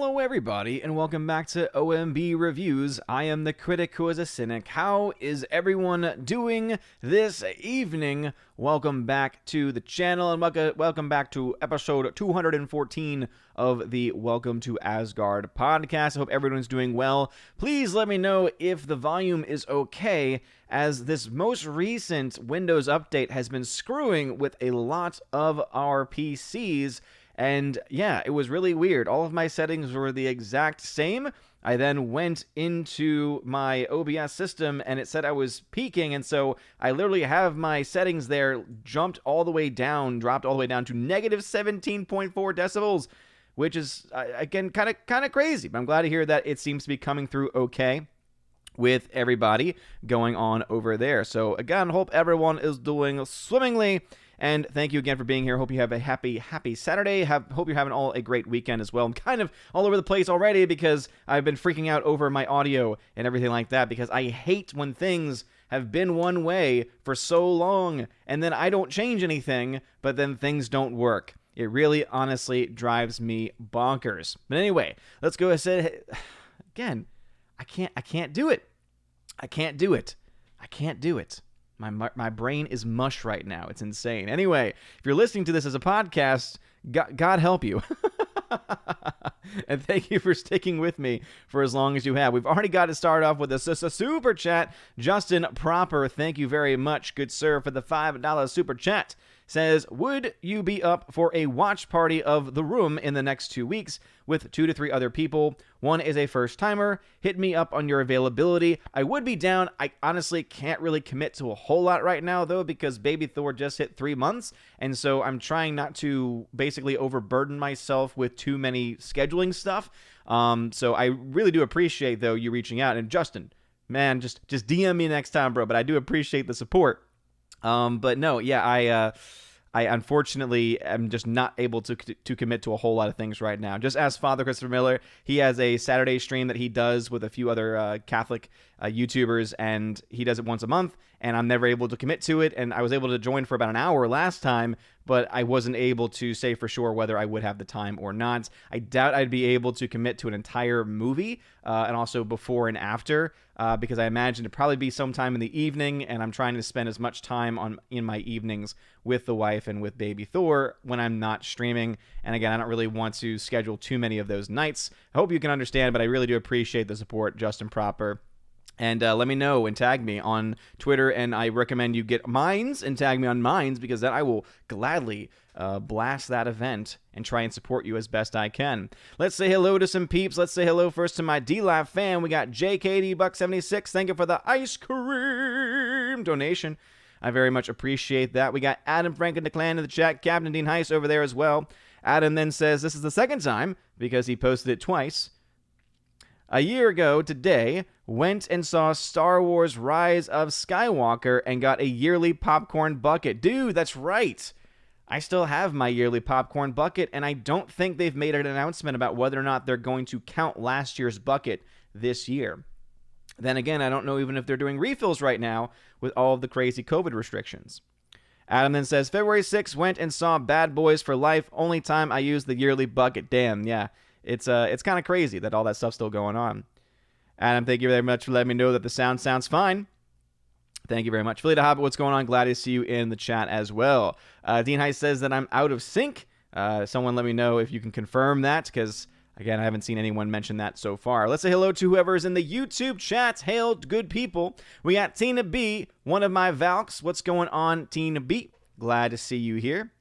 Hello everybody, and welcome back to OMB Reviews. I am the critic who is a cynic. How is everyone doing this evening? Welcome back to the channel, and welcome back to episode 214 of the Welcome to Asgard podcast. I hope everyone's doing well. Please let me know if the volume is okay, as this most recent Windows update has been screwing with a lot of our PCs. And yeah, it was really weird. All of my settings were the exact same. I then went into my OBS system and it said I was peaking, and so I literally have my settings there dropped all the way down to negative 17.4 decibels, which is again kind of crazy. But I'm glad to hear that it seems to be coming through okay with everybody going on over there. So again, hope everyone is doing swimmingly. And thank you again for being here. Hope you have a happy Saturday. Hope you're having all a great weekend as well. I'm kind of all over the place already because I've been freaking out over my audio and everything like that, because I hate when things have been one way for so long and then I don't change anything, but then things don't work. It really honestly drives me bonkers. But anyway, let's go ahead. Again, I can't do it. I can't do it. My brain is mush right now. It's insane. Anyway, if you're listening to this as a podcast, God help you. And thank you for sticking with me for as long as you have. We've already got to start off with a super chat. Justin Proper, thank you very much, good sir, for the $5 super chat. Says, would you be up for a watch party of The Room in the next 2 weeks with 2 to 3 other people? One is a first timer. Hit me up on your availability. I would be down. I honestly can't really commit to a whole lot right now, though, because Baby Thor just hit 3 months. And so I'm trying not to basically overburden myself with too many scheduling stuff. So I really do appreciate, though, you reaching out. And Justin, man, just DM me next time, bro. But I do appreciate the support. But no, yeah, I unfortunately am just not able to commit to a whole lot of things right now. Just ask Father Christopher Miller. He has a Saturday stream that he does with a few other Catholic YouTubers, and he does it once a month, and I'm never able to commit to it. And I was able to join for about an hour last time, but I wasn't able to say for sure whether I would have the time or not. I doubt I'd be able to commit to an entire movie, and also before and after, because I imagine it'd probably be sometime in the evening, and I'm trying to spend as much time in my evenings with the wife and with Baby Thor when I'm not streaming. And again, I don't really want to schedule too many of those nights. I hope you can understand, but I really do appreciate the support, Justin Proper. And let me know and tag me on Twitter, and I recommend you get Minds and tag me on Minds, because then I will gladly blast that event and try and support you as best I can. Let's say hello to some peeps. Let's say hello first to my D-Lab fan. We got JKD Buck 76. Thank you for the ice cream donation. I very much appreciate that. We got Adam Franklin DeClan in the chat. Captain Dean Heiss over there as well. Adam then says this is the second time, because he posted it twice. A year ago today, went and saw Star Wars Rise of Skywalker and got a yearly popcorn bucket. Dude, that's right. I still have my yearly popcorn bucket, and I don't think they've made an announcement about whether or not they're going to count last year's bucket this year. Then again, I don't know even if they're doing refills right now with all of the crazy COVID restrictions. Adam then says, February 6th, went and saw Bad Boys for Life. Only time I used the yearly bucket. Damn, yeah. It's kind of crazy that all that stuff's still going on. Adam, thank you very much for letting me know that the sound sounds fine. Thank you very much. Philly the Hobbit, what's going on? Glad to see you in the chat as well. Dean Heiss says that I'm out of sync. Someone let me know if you can confirm that, because, again, I haven't seen anyone mention that so far. Let's say hello to whoever's in the YouTube chat. Hail, good people. We got Tina B, one of my Valks. What's going on, Tina B? Glad to see you here.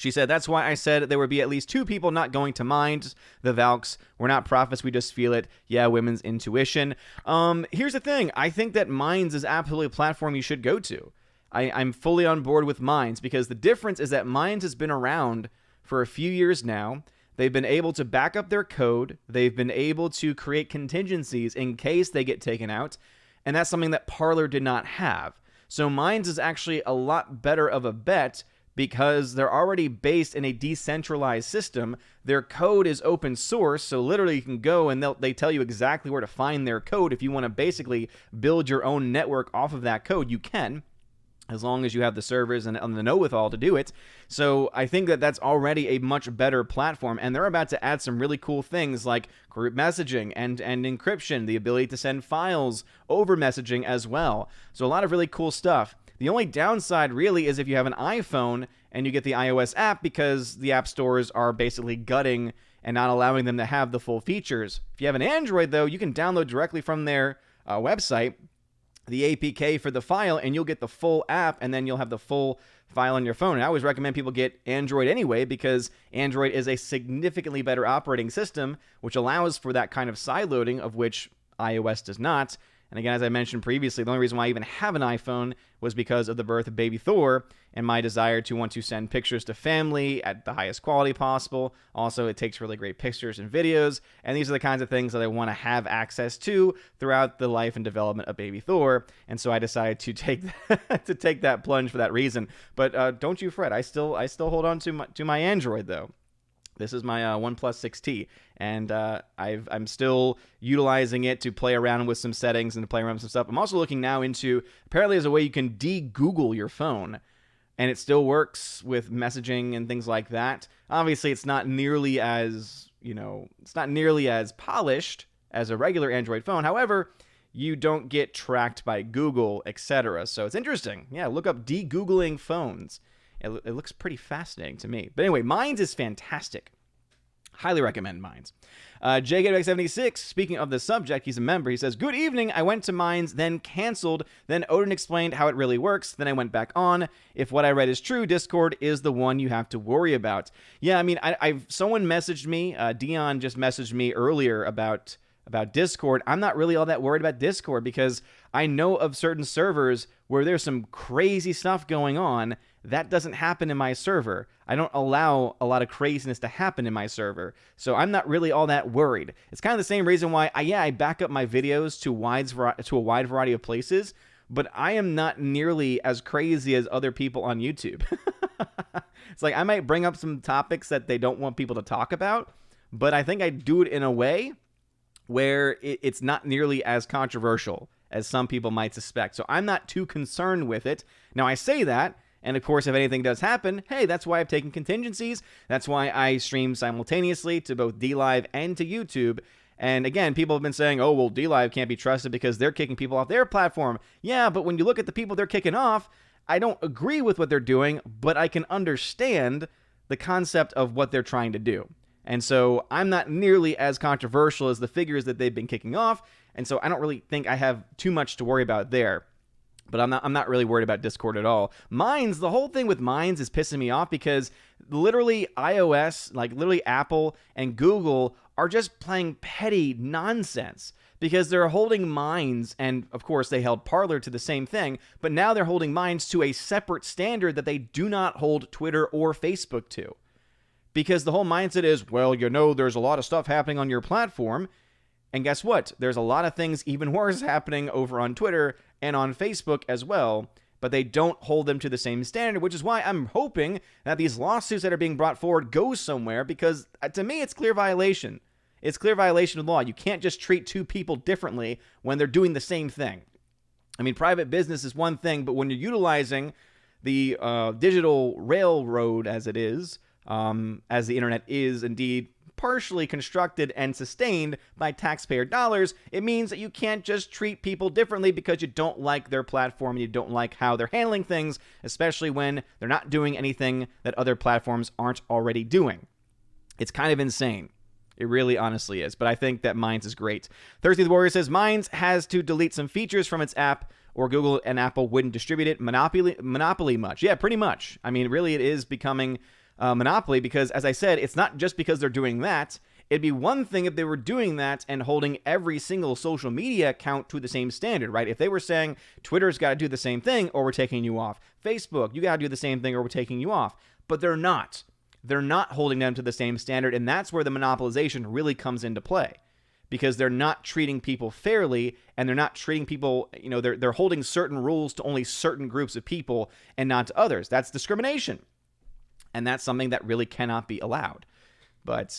She said, that's why I said there would be at least 2 people not going to mind the Valks. We're not prophets, we just feel it. Yeah, women's intuition. Here's the thing. I think that Minds is absolutely a platform you should go to. I'm fully on board with Minds, because the difference is that Minds has been around for a few years now. They've been able to back up their code. They've been able to create contingencies in case they get taken out. And that's something that Parler did not have. So Minds is actually a lot better of a bet, because they're already based in a decentralized system. Their code is open source, so literally you can go and they tell you exactly where to find their code. If you want to basically build your own network off of that code, you can. as long as you have the servers and the know-with-all to do it. So I think that that's already a much better platform, and they're about to add some really cool things like group messaging and encryption, the ability to send files over messaging as well. So a lot of really cool stuff. The only downside really is if you have an iPhone and you get the iOS app, because the app stores are basically gutting and not allowing them to have the full features. If you have an Android, though, you can download directly from their website the APK for the file, and you'll get the full app, and then you'll have the full file on your phone. And I always recommend people get Android anyway, because Android is a significantly better operating system, which allows for that kind of sideloading, of which iOS does not. And again, as I mentioned previously, the only reason why I even have an iPhone was because of the birth of baby Thor and my desire to want to send pictures to family at the highest quality possible. Also, it takes really great pictures and videos, and these are the kinds of things that I want to have access to throughout the life and development of baby Thor. And so I decided to take to take that plunge for that reason. But don't you fret, I still hold on to my Android though. This is my OnePlus 6T, and I'm still utilizing it to play around with some settings and to play around with some stuff. I'm also looking now into, apparently there's a way you can de-Google your phone, and it still works with messaging and things like that. Obviously, it's not nearly as, it's not nearly as polished as a regular Android phone. However, you don't get tracked by Google, etc. So it's interesting. Yeah, look up de-Googling phones. It looks pretty fascinating to me. But anyway, Minds is fantastic. Highly recommend Minds. JGetback76, speaking of the subject, he's a member. He says, "Good evening. I went to Minds, then canceled. Then Odin explained how it really works. Then I went back on. If what I read is true, Discord is the one you have to worry about." Yeah, I mean, someone messaged me. Dion just messaged me earlier about Discord. I'm not really all that worried about Discord, because I know of certain servers where there's some crazy stuff going on. That doesn't happen in my server. I don't allow a lot of craziness to happen in my server, so I'm not really all that worried. It's kind of the same reason why I back up my videos to a wide variety of places, but I am not nearly as crazy as other people on YouTube. It's like I might bring up some topics that they don't want people to talk about, but I think I do it in a way where it's not nearly as controversial as some people might suspect. So I'm not too concerned with it. Now, I say that, and of course, if anything does happen, hey, that's why I've taken contingencies. That's why I stream simultaneously to both DLive and to YouTube. And again, people have been saying, oh, well, DLive can't be trusted because they're kicking people off their platform. Yeah, but when you look at the people they're kicking off, I don't agree with what they're doing, but I can understand the concept of what they're trying to do. And so I'm not nearly as controversial as the figures that they've been kicking off. And so I don't really think I have too much to worry about there. But I'm not really worried about Discord at all. Minds, the whole thing with Minds is pissing me off, because literally iOS, like literally Apple and Google, are just playing petty nonsense, because they're holding Minds, and of course they held Parler to the same thing, but now they're holding Minds to a separate standard that they do not hold Twitter or Facebook to. Because the whole mindset is, well, there's a lot of stuff happening on your platform. And guess what? There's a lot of things even worse happening over on Twitter and on Facebook as well, but they don't hold them to the same standard, which is why I'm hoping that these lawsuits that are being brought forward go somewhere, because to me, it's clear violation. It's clear violation of law. You can't just treat two people differently when they're doing the same thing. I mean, private business is one thing, but when you're utilizing the digital railroad as it is, as the internet is indeed partially constructed and sustained by taxpayer dollars, it means that you can't just treat people differently because you don't like their platform and you don't like how they're handling things, especially when they're not doing anything that other platforms aren't already doing. It's kind of insane. It really honestly is, but I think that Minds is great. Thirsty the Warrior says, Minds has to delete some features from its app, or Google and Apple wouldn't distribute it. Monopoly much. Yeah, pretty much. I mean, really, it is becoming monopoly, because, as I said, it's not just because they're doing that. It'd be one thing if they were doing that and holding every single social media account to the same standard, right? If they were saying Twitter's got to do the same thing or we're taking you off, Facebook, you got to do the same thing or we're taking you off, but they're not. They're not holding them to the same standard, and that's where the monopolization really comes into play, because they're not treating people fairly, and they're not treating people, they're holding certain rules to only certain groups of people and not to others. That's discrimination. And that's something that really cannot be allowed. But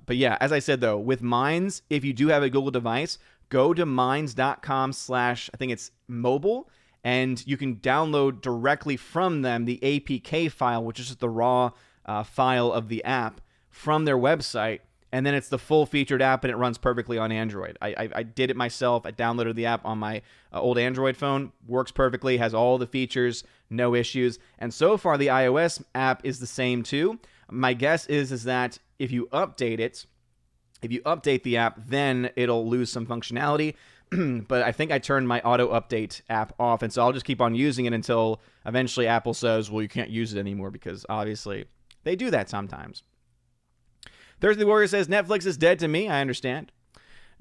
yeah, as I said, though, with Minds, if you do have a Google device, go to minds.com/ I think it's mobile, and you can download directly from them the APK file, which is just the raw file of the app from their website, and then it's the full-featured app, and it runs perfectly on Android. I did it myself. I downloaded the app on my old Android phone. Works perfectly, has all the features, no issues. And so far, the iOS app is the same too. My guess is that if you update it, if you update the app, then it'll lose some functionality. But I think I turned my auto-update app off, and so I'll just keep on using it until eventually Apple says, well, you can't use it anymore, because obviously they do that sometimes. Thursday Warrior says, Netflix is dead to me. I understand.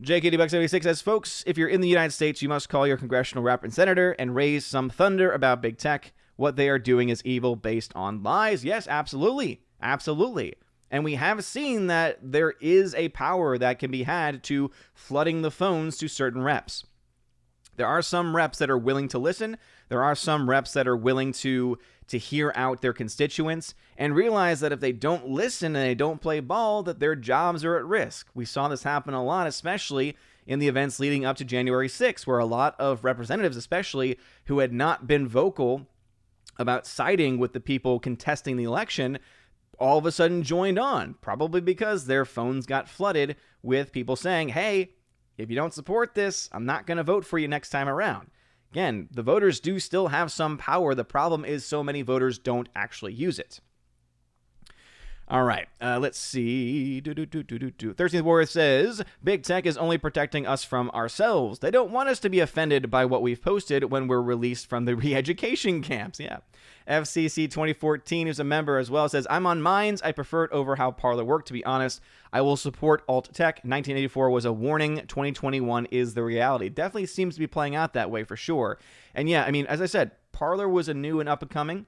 JKD76 says, folks, if you're in the United States, you must call your congressional rep and senator and raise some thunder about big tech. What they are doing is evil based on lies. Yes, absolutely. Absolutely. And we have seen that there is a power that can be had to flooding the phones to certain reps. There are some reps that are willing to listen. There are some reps that are willing to hear out their constituents and realize that if they don't listen and they don't play ball, that their jobs are at risk. We saw this happen a lot, especially in the events leading up to January 6th, where a lot of representatives, especially who had not been vocal about siding with the people contesting the election, all of a sudden joined on, probably because their phones got flooded with people saying, hey, if you don't support this, I'm not going to vote for you next time around. Again, the voters do still have some power. The problem is so many voters don't actually use it. All right, let's see. 13th Warrior says, Big Tech is only protecting us from ourselves. They don't want us to be offended by what we've posted when we're released from the re-education camps. Yeah. FCC 2014, who's a member as well, says, I'm on Minds. I prefer it over how Parler worked, to be honest. I will support alt tech. 1984 was a warning. 2021 is the reality. Definitely seems to be playing out that way for sure. And yeah, I mean, as I said, Parler was a new and up and coming.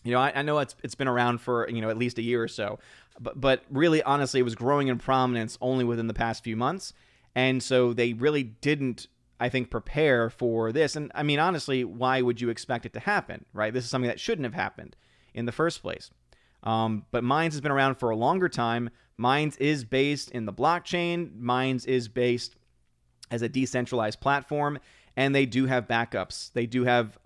You know, I know it's been around for, you know, at least a year or so, but really, honestly, it was growing in prominence only within the past few months, and so they really didn't, I think, prepare for this. And I mean, honestly, why would you expect it to happen, right? This is something that shouldn't have happened in the first place. But Minds has been around for a longer time. Minds is based in the blockchain. Minds is based as a decentralized platform, and they do have backups. They do have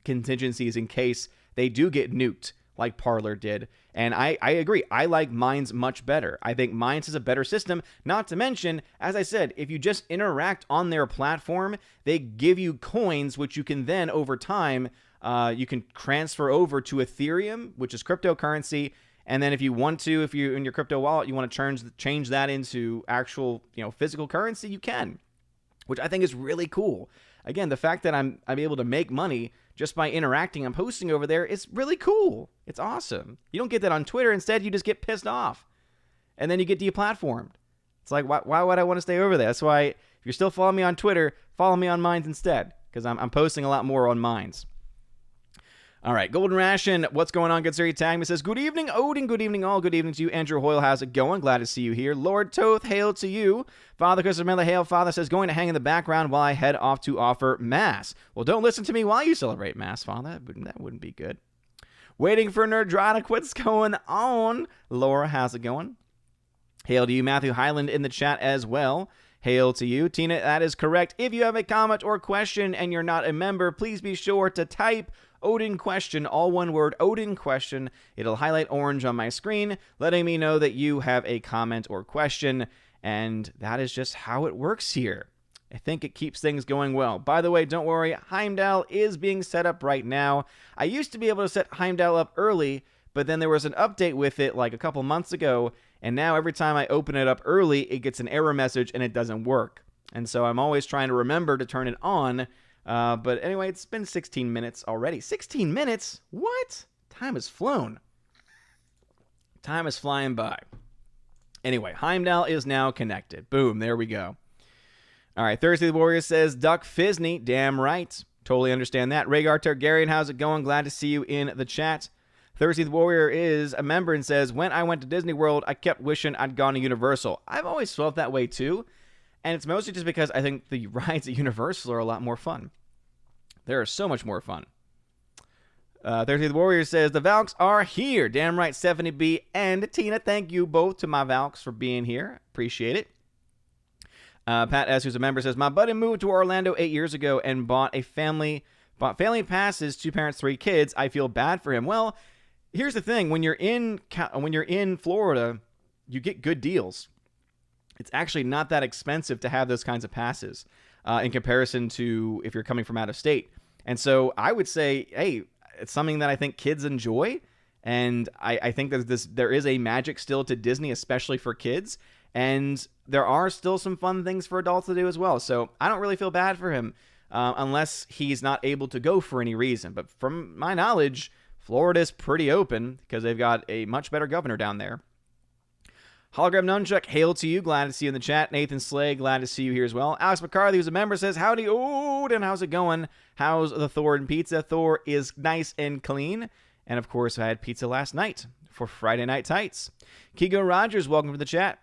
contingencies in case they do get nuked like Parler did. And I agree. I like Minds much better. I think Minds is a better system. Not to mention, as I said, if you just interact on their platform, they give you coins, which you can then, over time, you can transfer over to Ethereum, which is cryptocurrency. And then if you want to, if you in your crypto wallet, you want to change that into actual, you know, physical currency, you can, which I think is really cool. Again, the fact that I'm able to make money just by interacting and posting over there is really cool. It's awesome. You don't get that on Twitter. Instead, you just get pissed off. And then you get deplatformed. It's like, why would I want to stay over there? That's why, if you're still following me on Twitter, follow me on Minds instead, because I'm posting a lot more on Minds. All right, Golden Ration, what's going on, good sir? He tagged me, says, good evening, Odin, good evening all, good evening to you. Andrew Hoyle, how's it going? Glad to see you here. Lord Toth, hail to you. Father Christopher Miller, hail. Father says, going to hang in the background while I head off to offer Mass. Well, don't listen to me while you celebrate Mass, Father. That wouldn't be good. Waiting for Nerdrotic, what's going on? Laura, how's it going? Hail to you, Matthew Highland in the chat as well. Hail to you. Tina, that is correct. If you have a comment or question and you're not a member, please be sure to type Odin question, all one word, Odin question. It'll highlight orange on my screen, letting me know that you have a comment or question, and that is just how it works here. I think it keeps things going well. By the way, don't worry, Heimdall is being set up right now. I used to be able to set Heimdall up early, but then there was an update with it like a couple months ago, and now every time I open it up early, it gets an error message and it doesn't work. And so I'm always trying to remember to turn it on. But anyway, it's been 16 minutes already. 16 minutes? What? Time has flown. Time is flying by. Anyway, Heimdall is now connected. Boom, there we go. All right, Thursday the Warrior says, Duck Fisney, damn right. Totally understand that. Rhaegar Targaryen, how's it going? Glad to see you in the chat. Thursday the Warrior is a member and says, when I went to Disney World, I kept wishing I'd gone to Universal. I've always felt that way too. And it's mostly just because I think the rides at Universal are a lot more fun. They're so much more fun. Thursday the Warrior says, the Valks are here. Damn right, Stephanie B. and Tina. Thank you both to my Valks for being here. Appreciate it. Pat S., who's a member, says, my buddy moved to Orlando 8 years ago and bought a family But family passes, 2 parents, 3 kids. I feel bad for him. Well, here's the thing: when you're in Florida, you get good deals. It's actually not that expensive to have those kinds of passes in comparison to if you're coming from out of state. And so I would say, hey, it's something that I think kids enjoy. And I think that there is a magic still to Disney, especially for kids. And there are still some fun things for adults to do as well. So I don't really feel bad for him unless he's not able to go for any reason. But from my knowledge, Florida's pretty open because they've got a much better governor down there. Hologram Nunchuck, hail to you. Glad to see you in the chat. Nathan Slay, glad to see you here as well. Alex McCarthy, who's a member, says, howdy, Odin. How's it going? How's the Thor and pizza? Thor is nice and clean. And, of course, I had pizza last night for Friday Night Tights. Kigo Rogers, welcome to the chat.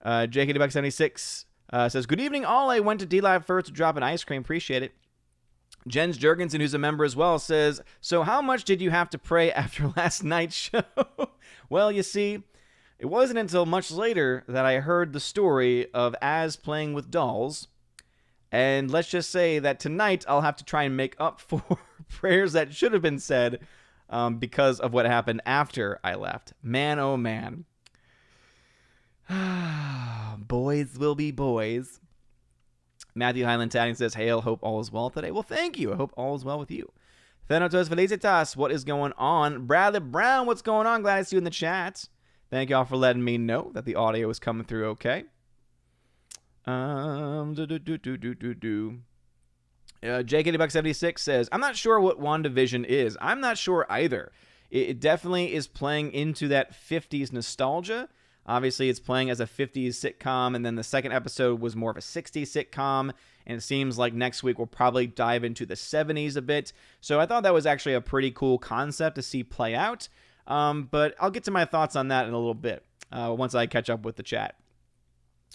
JKDBuck76 says, good evening, all. I went to D-Lab first to drop an ice cream. Appreciate it. Jens Jurgensen, who's a member as well, says, so how much did you have to pray after last night's show? Well, you see, it wasn't until much later that I heard the story of Az playing with dolls. And let's just say that tonight I'll have to try and make up for prayers that should have been said because of what happened after I left. Man, oh man. Boys will be boys. Matthew Highland Tatting says, hail, hope all is well today. Well, thank you. I hope all is well with you. Thanatos Felicitas, what is going on? Bradley Brown, what's going on? Glad to see you in the chat. Thank y'all for letting me know that the audio is coming through okay. JKDBuck76 says, I'm not sure what WandaVision is. I'm not sure either. It definitely is playing into that 50s nostalgia. Obviously, it's playing as a 50s sitcom, and then the second episode was more of a 60s sitcom, and it seems like next week we'll probably dive into the 70s a bit. So I thought that was actually a pretty cool concept to see play out. But I'll get to my thoughts on that in a little bit once I catch up with the chat.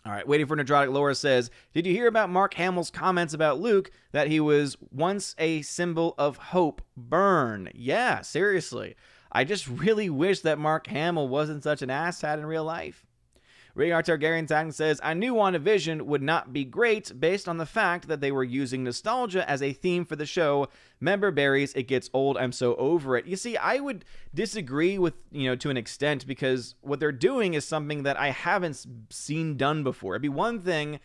All right, waiting for Nerdrotic Laura says, did you hear about Mark Hamill's comments about Luke, that he was once a symbol of hope? Burn. Yeah, seriously. I just really wish that Mark Hamill wasn't such an asshat in real life. Rhaegar Targaryen Titan says, I knew WandaVision would not be great based on the fact that they were using nostalgia as a theme for the show. Member berries, it gets old, I'm so over it. You see, I would disagree with, to an extent, because what they're doing is something that I haven't seen done before. It'd be one thing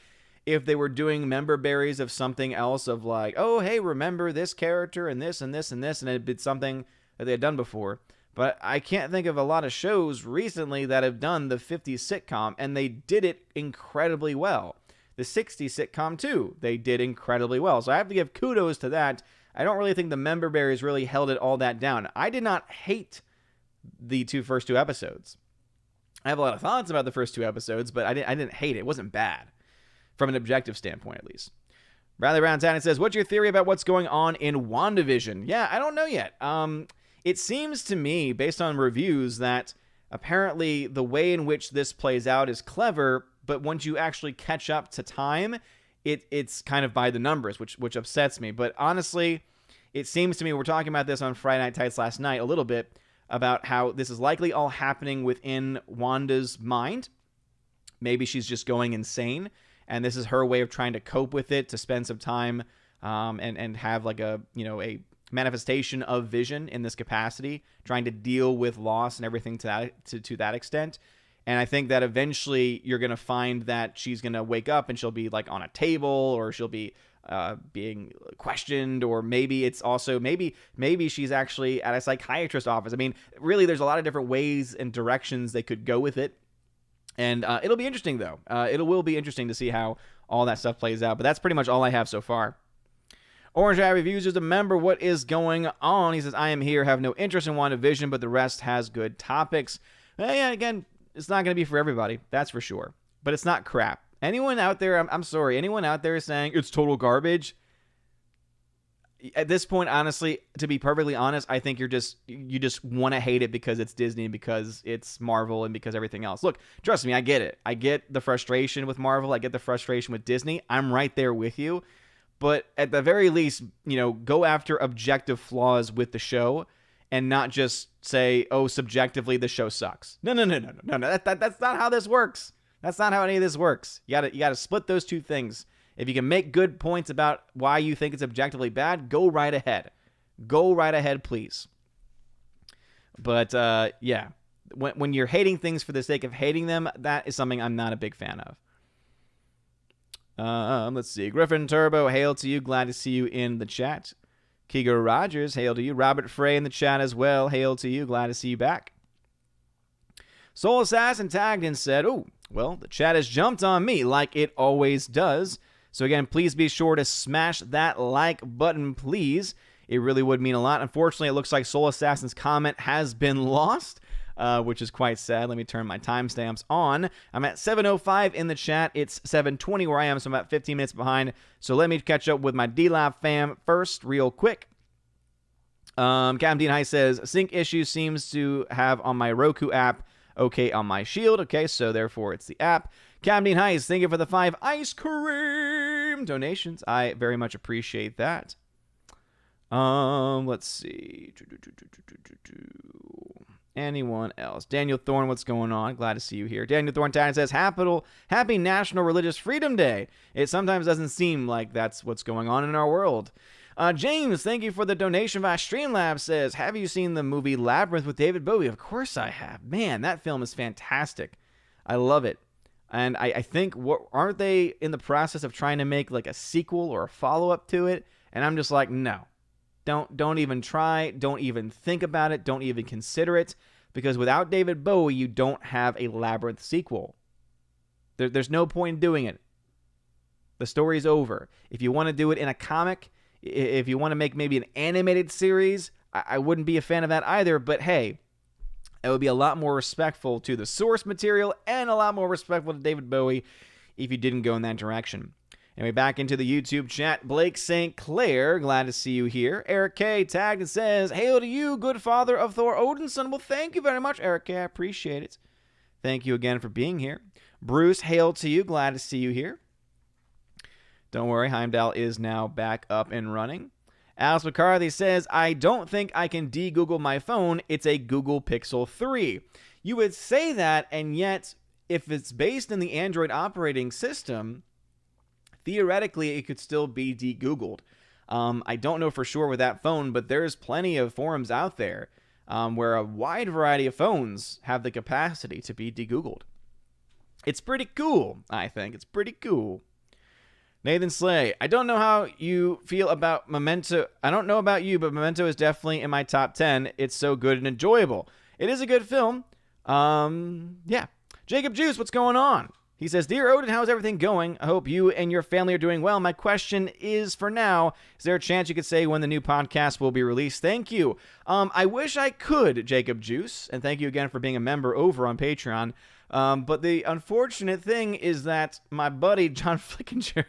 if they were doing member berries of something else, of like, oh, hey, remember this character and this and this and this, and it'd been something that they had done before. But I can't think of a lot of shows recently that have done the 50s sitcom, and they did it incredibly well. The 60s sitcom, too, they did incredibly well. So I have to give kudos to that. I don't really think the member berries really held it all that down. I did not hate the first two episodes. I have a lot of thoughts about the first 2 episodes, but I didn't hate it. It wasn't bad, from an objective standpoint, at least. Bradley Brown Town says, what's your theory about what's going on in WandaVision? Yeah, I don't know yet. It seems to me, based on reviews, that apparently the way in which this plays out is clever, but once you actually catch up to time, it's kind of by the numbers, which upsets me. But honestly, it seems to me, we're talking about this on Friday Night Tights last night a little bit, about how this is likely all happening within Wanda's mind. Maybe she's just going insane, and this is her way of trying to cope with it, to spend some time and have like a manifestation of vision in this capacity, trying to deal with loss and everything to that extent. And I think that eventually you're going to find that she's going to wake up and she'll be like on a table, or she'll be being questioned, or maybe it's also maybe she's actually at a psychiatrist's office. I mean, really, there's a lot of different ways and directions they could go with it. And it'll be interesting, though. It will be interesting to see how all that stuff plays out. But that's pretty much all I have so far. Orange Eye Reviews is a member. What is going on? He says, I am here, have no interest in WandaVision, but the rest has good topics. Yeah, again, it's not going to be for everybody. That's for sure. But it's not crap. Anyone out there, I'm sorry, anyone out there saying it's total garbage, at this point, honestly, to be perfectly honest, I think you just want to hate it because it's Disney, because it's Marvel, and because everything else. Look, trust me, I get it. I get the frustration with Marvel. I get the frustration with Disney. I'm right there with you. But at the very least, go after objective flaws with the show and not just say, oh, subjectively, the show sucks. No. That's not how this works. That's not how any of this works. You gotta split those two things If you can make good points about why you think it's objectively bad, go right ahead. Go right ahead, please. But, yeah, when you're hating things for the sake of hating them, that is something I'm not a big fan of. Let's see. Griffin Turbo, hail to you. Glad to see you in the chat. Kigo Rogers, hail to you. Robert Frey in the chat as well. Hail to you. Glad to see you back. Soul Assassin tagged and said, oh, well, the chat has jumped on me like it always does. So again, please be sure to smash that like button, please. It really would mean a lot. Unfortunately, it looks like Soul Assassin's comment has been lost, which is quite sad. Let me turn my timestamps on. I'm at 7:05 in the chat. It's 7:20 where I am, so I'm about 15 minutes behind. So let me catch up with my D-Lab fam first real quick. Captain Dean High says, sync issue seems to have on my Roku app, okay on my Shield. Okay, so therefore it's the app. Captain Dean High, thank you for the 5 ice cream donations. I very much appreciate that. Let's see. Anyone else? Daniel Thorne, what's going on? Glad to see you here. Daniel Thorne says, Happy National Religious Freedom Day. It sometimes doesn't seem like that's what's going on in our world. James, thank you for the donation via Streamlabs, says, have you seen the movie Labyrinth with David Bowie? Of course I have. Man, that film is fantastic. I love it. And I think, aren't they in the process of trying to make like a sequel or a follow-up to it? And I'm just like, no. Don't even try. Don't even think about it. Don't even consider it. Because without David Bowie, you don't have a Labyrinth sequel. There's no point in doing it. The story's over. If you want to do it in a comic, if you want to make maybe an animated series, I wouldn't be a fan of that either. But hey, it would be a lot more respectful to the source material and a lot more respectful to David Bowie if you didn't go in that direction. Anyway, back into the YouTube chat. Blake St. Clair, glad to see you here. Eric K. tagged and says, hail to you, good father of Thor Odinson. Well, thank you very much, Eric K. I appreciate it. Thank you again for being here. Bruce, hail to you. Glad to see you here. Don't worry, Heimdall is now back up and running. Alice McCarthy says, I don't think I can de-Google my phone. It's a Google Pixel 3. You would say that, and yet, if it's based in the Android operating system, theoretically, it could still be de-Googled. I don't know for sure with that phone, but there's plenty of forums out there where a wide variety of phones have the capacity to be de-Googled. It's pretty cool, I think. It's pretty cool. Nathan Slay, I don't know how you feel about Memento. I don't know about you, but Memento is definitely in my top 10. It's so good and enjoyable. It is a good film. Yeah. Jacob Juice, what's going on? He says, Dear Odin, how's everything going? I hope you and your family are doing well. My question is, for now, is there a chance you could say when the new podcast will be released? Thank you. I wish I could, Jacob Juice, and thank you again for being a member over on Patreon. But the unfortunate thing is that my buddy, John Flickinger,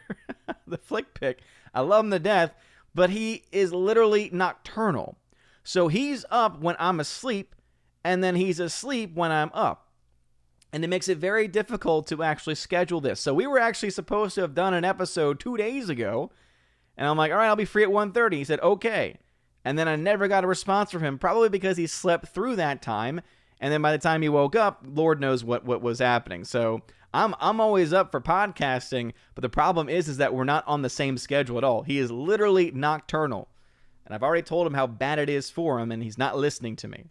the Flick Pick, I love him to death, but he is literally nocturnal. So he's up when I'm asleep, and then he's asleep when I'm up. And it makes it very difficult to actually schedule this. So we were actually supposed to have done an episode 2 days ago. And I'm like, all right, I'll be free at 1:30. He said, okay. And then I never got a response from him, probably because he slept through that time. And then by the time he woke up, Lord knows what was happening. So I'm always up for podcasting. But the problem is that we're not on the same schedule at all. He is literally nocturnal. And I've already told him how bad it is for him. And he's not listening to me.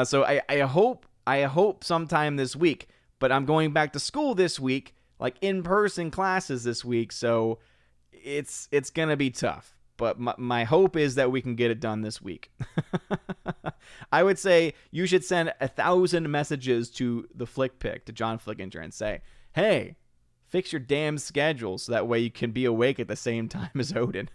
So I hope sometime this week, but I'm going back to school this week, like in-person classes this week, so it's going to be tough. But my hope is that we can get it done this week. I would say you should send 1,000 messages to the Flick Pick, to John Flickinger, and say, hey, fix your damn schedule so that way you can be awake at the same time as Odin.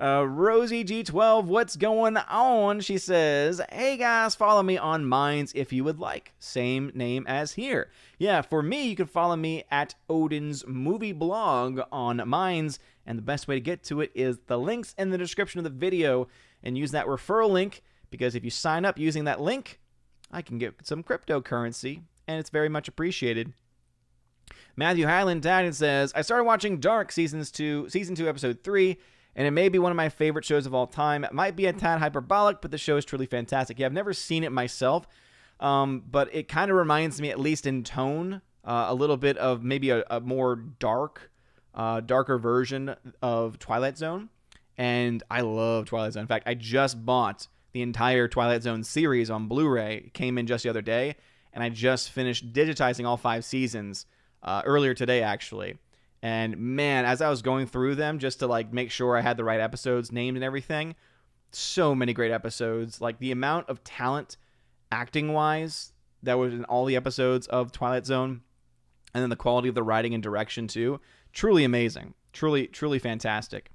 Rosie G12, what's going on? She says, hey guys, follow me on Minds if you would like. Same name as here. Yeah, for me, you can follow me at Odin's Movie Blog on Minds, and the best way to get to it is the links in the description of the video, and use that referral link, because if you sign up using that link, I can get some cryptocurrency, and it's very much appreciated. Matthew Highland Dadden says, I started watching Dark Season 2, Episode 3, and it may be one of my favorite shows of all time. It might be a tad hyperbolic, but the show is truly fantastic. Yeah, I've never seen it myself, but it kind of reminds me, at least in tone, a little bit of maybe a more darker version of Twilight Zone. And I love Twilight Zone. In fact, I just bought the entire Twilight Zone series on Blu-ray. It came in just the other day, and I just finished digitizing all 5 seasons earlier today, actually. And man, as I was going through them just to like make sure I had the right episodes named and everything, so many great episodes. Like the amount of talent acting-wise that was in all the episodes of Twilight Zone, and then the quality of the writing and direction too, truly amazing. Truly fantastic.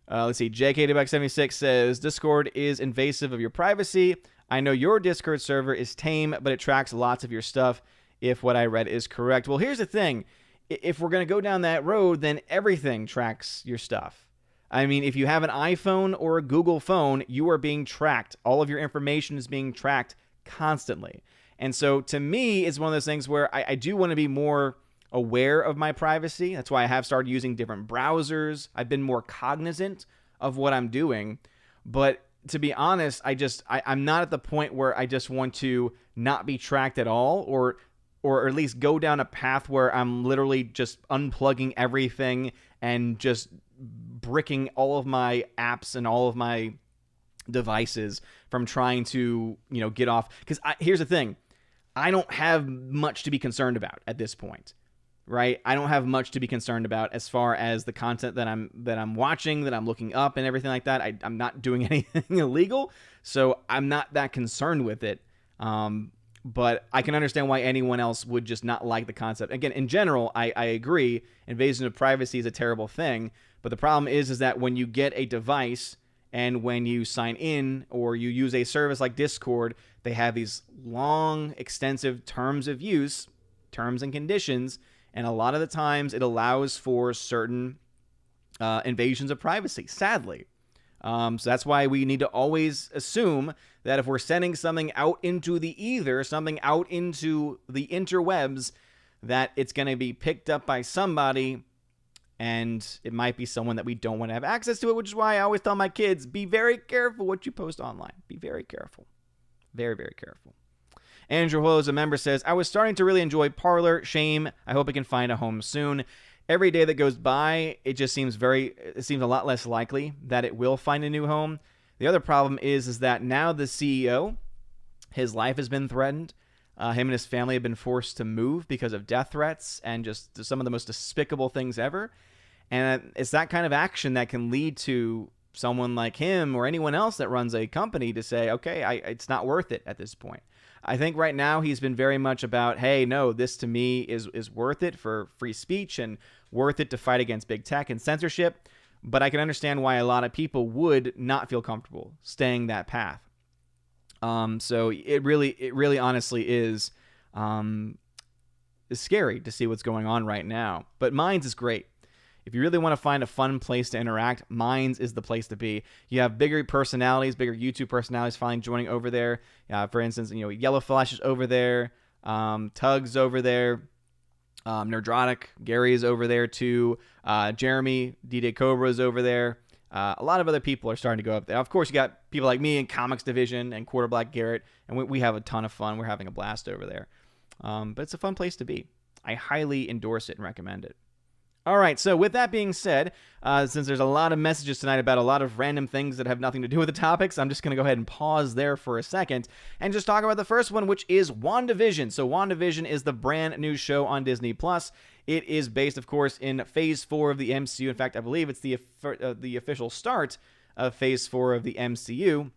Let's see. JK76 says, Discord is invasive of your privacy. I know your Discord server is tame, but it tracks lots of your stuff if what I read is correct. Well, here's the thing. If we're going to go down that road, then everything tracks your stuff. I mean, if you have an iPhone or a Google phone, you are being tracked. All of your information is being tracked constantly. And so to me, it's one of those things where I do want to be more aware of my privacy. That's why I have started using different browsers. I've been more cognizant of what I'm doing. But to be honest, I'm not at the point where I just want to not be tracked at all, or at least go down a path where I'm literally just unplugging everything and just bricking all of my apps and all of my devices from trying to, get off. Because here's the thing. I don't have much to be concerned about at this point, right? I don't have much to be concerned about as far as the content that I'm watching, that I'm looking up and everything like that. I'm not doing anything illegal, so I'm not that concerned with it. But I can understand why anyone else would just not like the concept. Again, in general, I agree. Invasion of privacy is a terrible thing. But the problem is that when you get a device and when you sign in or you use a service like Discord, they have these long, extensive terms of use, terms and conditions. And a lot of the times it allows for certain invasions of privacy, sadly. So that's why we need to always assume that if we're sending something out into the ether, something out into the interwebs, that it's going to be picked up by somebody, and it might be someone that we don't want to have access to it, which is why I always tell my kids, be very careful what you post online. Be very careful. Very, very careful. Andrew Hoyle, as a member, says, I was starting to really enjoy Parler. Shame. I hope I can find a home soon. Every day that goes by, it just seems a lot less likely that it will find a new home. The other problem is that now the CEO, his life has been threatened. Him and his family have been forced to move because of death threats and just some of the most despicable things ever. And it's that kind of action that can lead to someone like him or anyone else that runs a company to say, okay, it's not worth it at this point. I think right now he's been very much about, hey, no, this to me is worth it for free speech and worth it to fight against big tech and censorship. But I can understand why a lot of people would not feel comfortable staying that path. So it really honestly is scary to see what's going on right now. But Minds is great. If you really want to find a fun place to interact, Minds is the place to be. You have bigger personalities, bigger YouTube personalities finally joining over there. For instance, Yellow Flash is over there. Tug's over there. Nerdrotic, Gary is over there too. Jeremy, DJ Cobra is over there. A lot of other people are starting to go up there. Of course, you got people like me in Comics Division and Quarter Black Garrett, and we have a ton of fun. We're having a blast over there. But it's a fun place to be. I highly endorse it and recommend it. All right, so with that being said, since there's a lot of messages tonight about a lot of random things that have nothing to do with the topics, I'm just going to go ahead and pause there for a second and just talk about the first one, which is WandaVision. So WandaVision is the brand new show on Disney+. It is based, of course, in Phase 4 of the MCU. In fact, I believe it's the official start of Phase 4 of the MCU.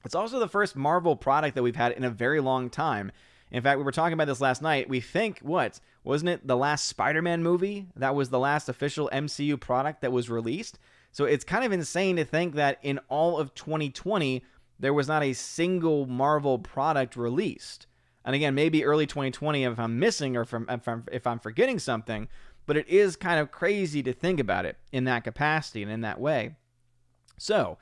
It's also the first Marvel product that we've had in a very long time. In fact, we were talking about this last night. We think, wasn't it the last Spider-Man movie that was the last official MCU product that was released? So it's kind of insane to think that in all of 2020, there was not a single Marvel product released. And again, maybe early 2020 if I'm missing or if I'm forgetting something, but it is kind of crazy to think about it in that capacity and in that way. So,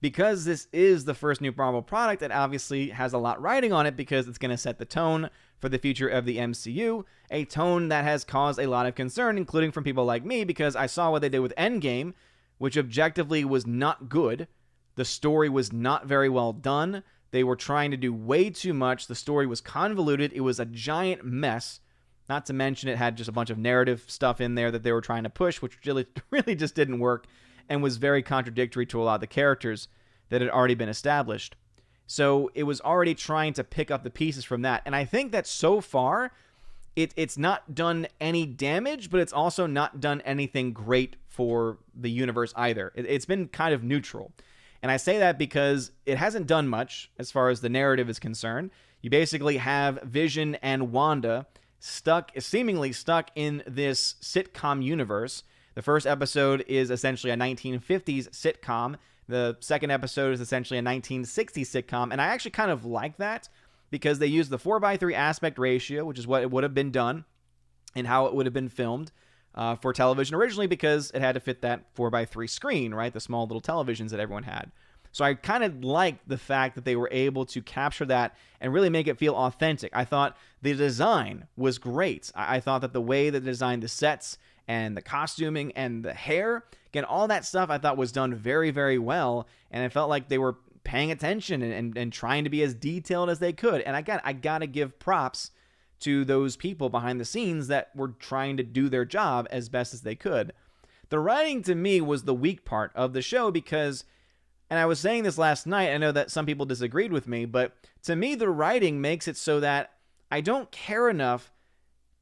because this is the first new Marvel product, it obviously has a lot riding on it because it's going to set the tone for the future of the MCU, a tone that has caused a lot of concern, including from people like me, because I saw what they did with Endgame, which objectively was not good. The story was not very well done. They were trying to do way too much. The story was convoluted. It was a giant mess. Not to mention it had just a bunch of narrative stuff in there that they were trying to push, which really just didn't work and was very contradictory to a lot of the characters that had already been established. So it was already trying to pick up the pieces from that. And I think that so far, it's not done any damage, but it's also not done anything great for the universe either. It's been kind of neutral. And I say that because it hasn't done much as far as the narrative is concerned. You basically have Vision and Wanda seemingly stuck in this sitcom universe. The first episode is essentially a 1950s sitcom. The second episode is essentially a 1960s sitcom. And I actually kind of like that because they use the 4:3 aspect ratio, which is what it would have been done and how it would have been filmed for television originally, because it had to fit that 4:3 screen, right? The small little televisions that everyone had. So I kind of like the fact that they were able to capture that and really make it feel authentic. I thought the design was great. I thought that the way that they designed the sets and the costuming and the hair, again, all that stuff I thought was done very, very well. And I felt like they were paying attention and trying to be as detailed as they could. And again, I got to give props to those people behind the scenes that were trying to do their job as best as they could. The writing to me was the weak part of the show because, and I was saying this last night, I know that some people disagreed with me, but to me the writing makes it so that I don't care enough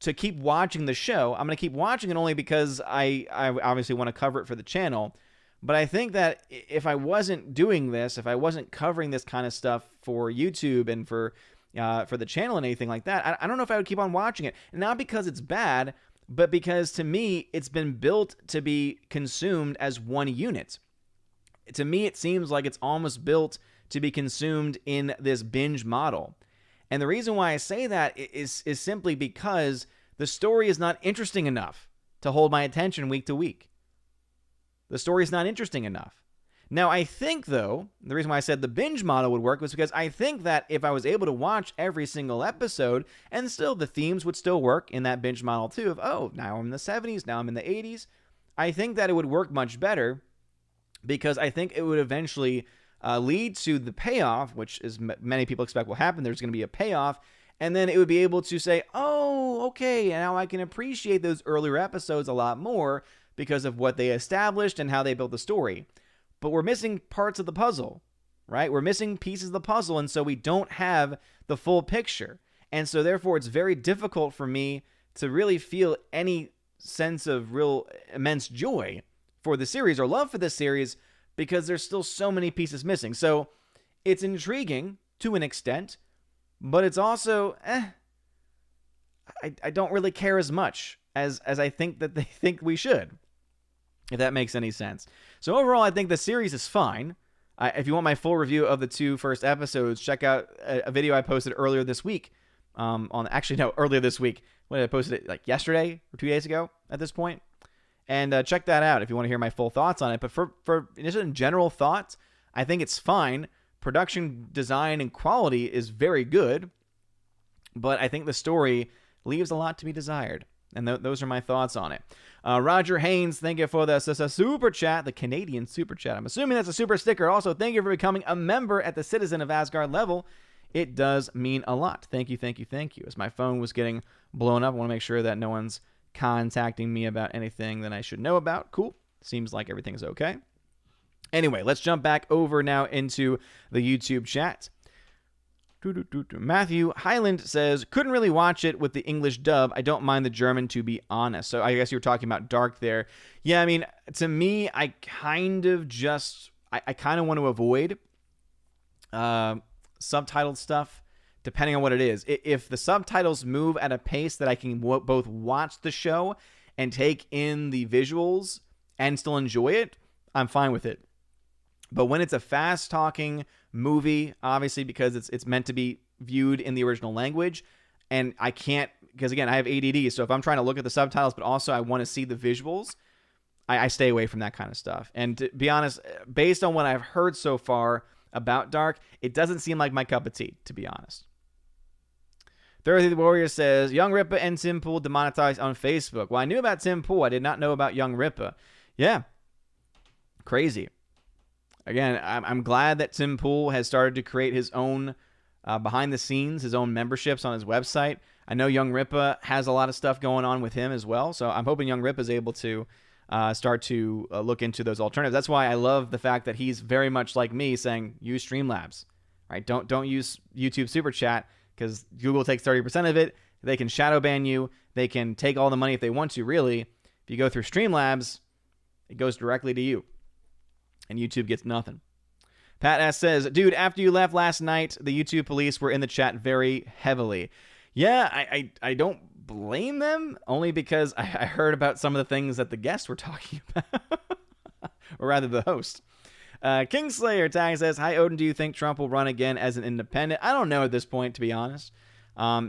to keep watching the show. I'm going to keep watching it only because I obviously want to cover it for the channel. But I think that if I wasn't doing this, if I wasn't covering this kind of stuff for YouTube and for the channel and anything like that, I don't know if I would keep on watching it. Not because it's bad, but because to me, it's been built to be consumed as one unit. To me, it seems like it's almost built to be consumed in this binge model. And the reason why I say that is simply because the story is not interesting enough to hold my attention week to week. The story is not interesting enough. Now, I think, though, the reason why I said the binge model would work was because I think that if I was able to watch every single episode, and still the themes would still work in that binge model too, of, oh, now I'm in the 70s, now I'm in the 80s, I think that it would work much better because I think it would eventually lead to the payoff, which is many people expect will happen. There's going to be a payoff, and then it would be able to say, oh, okay, now I can appreciate those earlier episodes a lot more because of what they established and how they built the story. But we're missing parts of the puzzle, right? We're missing pieces of the puzzle, and so we don't have the full picture. And so therefore, it's very difficult for me to really feel any sense of real immense joy for the series or love for the series because there's still so many pieces missing. So it's intriguing to an extent, but it's also, I don't really care as much as I think that they think we should, if that makes any sense. So overall, I think the series is fine. If you want my full review of the 2 first episodes, check out a video I posted earlier this week. Earlier this week. When I posted it like yesterday or 2 days ago at this point. And check that out if you want to hear my full thoughts on it. But for just in general thoughts, I think it's fine. Production design and quality is very good. But I think the story leaves a lot to be desired. And those are my thoughts on it. Roger Haynes, thank you for the super chat, the Canadian super chat. I'm assuming that's a super sticker. Also, thank you for becoming a member at the Citizen of Asgard level. It does mean a lot. Thank you, thank you, thank you. As my phone was getting blown up, I want to make sure that no one's contacting me about anything that I should know about. Cool. Seems like everything's okay. Anyway, let's jump back over now into the YouTube chat. Matthew Highland says, couldn't really watch it with the English dub. I don't mind the German, to be honest. So I guess you were talking about Dark there. Yeah, I mean, to me, I kind of want to avoid subtitled stuff, depending on what it is. If the subtitles move at a pace that I can both watch the show and take in the visuals and still enjoy it, I'm fine with it. But when it's a fast-talking movie, obviously because it's meant to be viewed in the original language, and I can't, because again, I have ADD, so if I'm trying to look at the subtitles, but also I want to see the visuals, I stay away from that kind of stuff. And to be honest, based on what I've heard so far about Dark, it doesn't seem like my cup of tea, to be honest. Thursday the Warrior says, Young Ripper and Tim Pool demonetized on Facebook. Well, I knew about Tim Pool. I did not know about Young Ripper. Yeah. Crazy. Again, I'm glad that Tim Pool has started to create his own behind the scenes, his own memberships on his website. I know Young Ripa has a lot of stuff going on with him as well. So I'm hoping Young Ripa is able to start to look into those alternatives. That's why I love the fact that he's very much like me saying, use Streamlabs, right? Don't use YouTube Super Chat because Google takes 30% of it. They can shadow ban you. They can take all the money if they want to, really. If you go through Streamlabs, it goes directly to you. And YouTube gets nothing. Pat S. says, dude, after you left last night, the YouTube police were in the chat very heavily. Yeah, I don't blame them, only because I heard about some of the things that the guests were talking about. Or rather, the host. Kingslayer Tag says, hi, Odin, do you think Trump will run again as an independent? I don't know at this point, to be honest.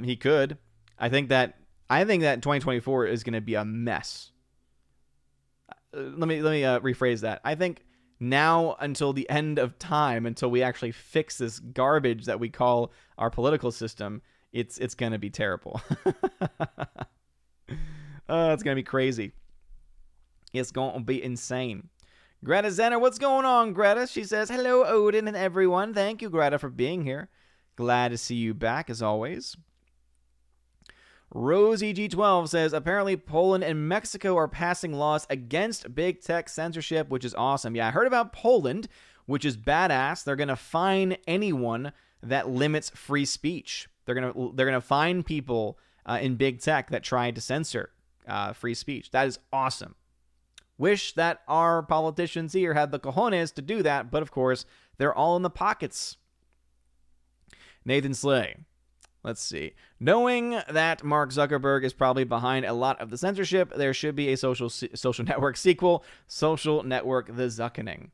He could. I think that 2024 is going to be a mess. Let me rephrase that. I think now until the end of time, until we actually fix this garbage that we call our political system, it's going to be terrible. It's going to be crazy. It's going to be insane. Greta Zenner, what's going on, Greta? She says, hello, Odin and everyone. Thank you, Greta, for being here. Glad to see you back, as always. Rosie G12 says, apparently Poland and Mexico are passing laws against big tech censorship, which is awesome. Yeah, I heard about Poland, which is badass. They're going to fine anyone that limits free speech. They're going to fine people in big tech that try to censor free speech. That is awesome. Wish that our politicians here had the cojones to do that, but of course, they're all in the pockets. Nathan Slay. Let's see. Knowing that Mark Zuckerberg is probably behind a lot of the censorship, there should be a social network sequel, Social Network The Zuckening.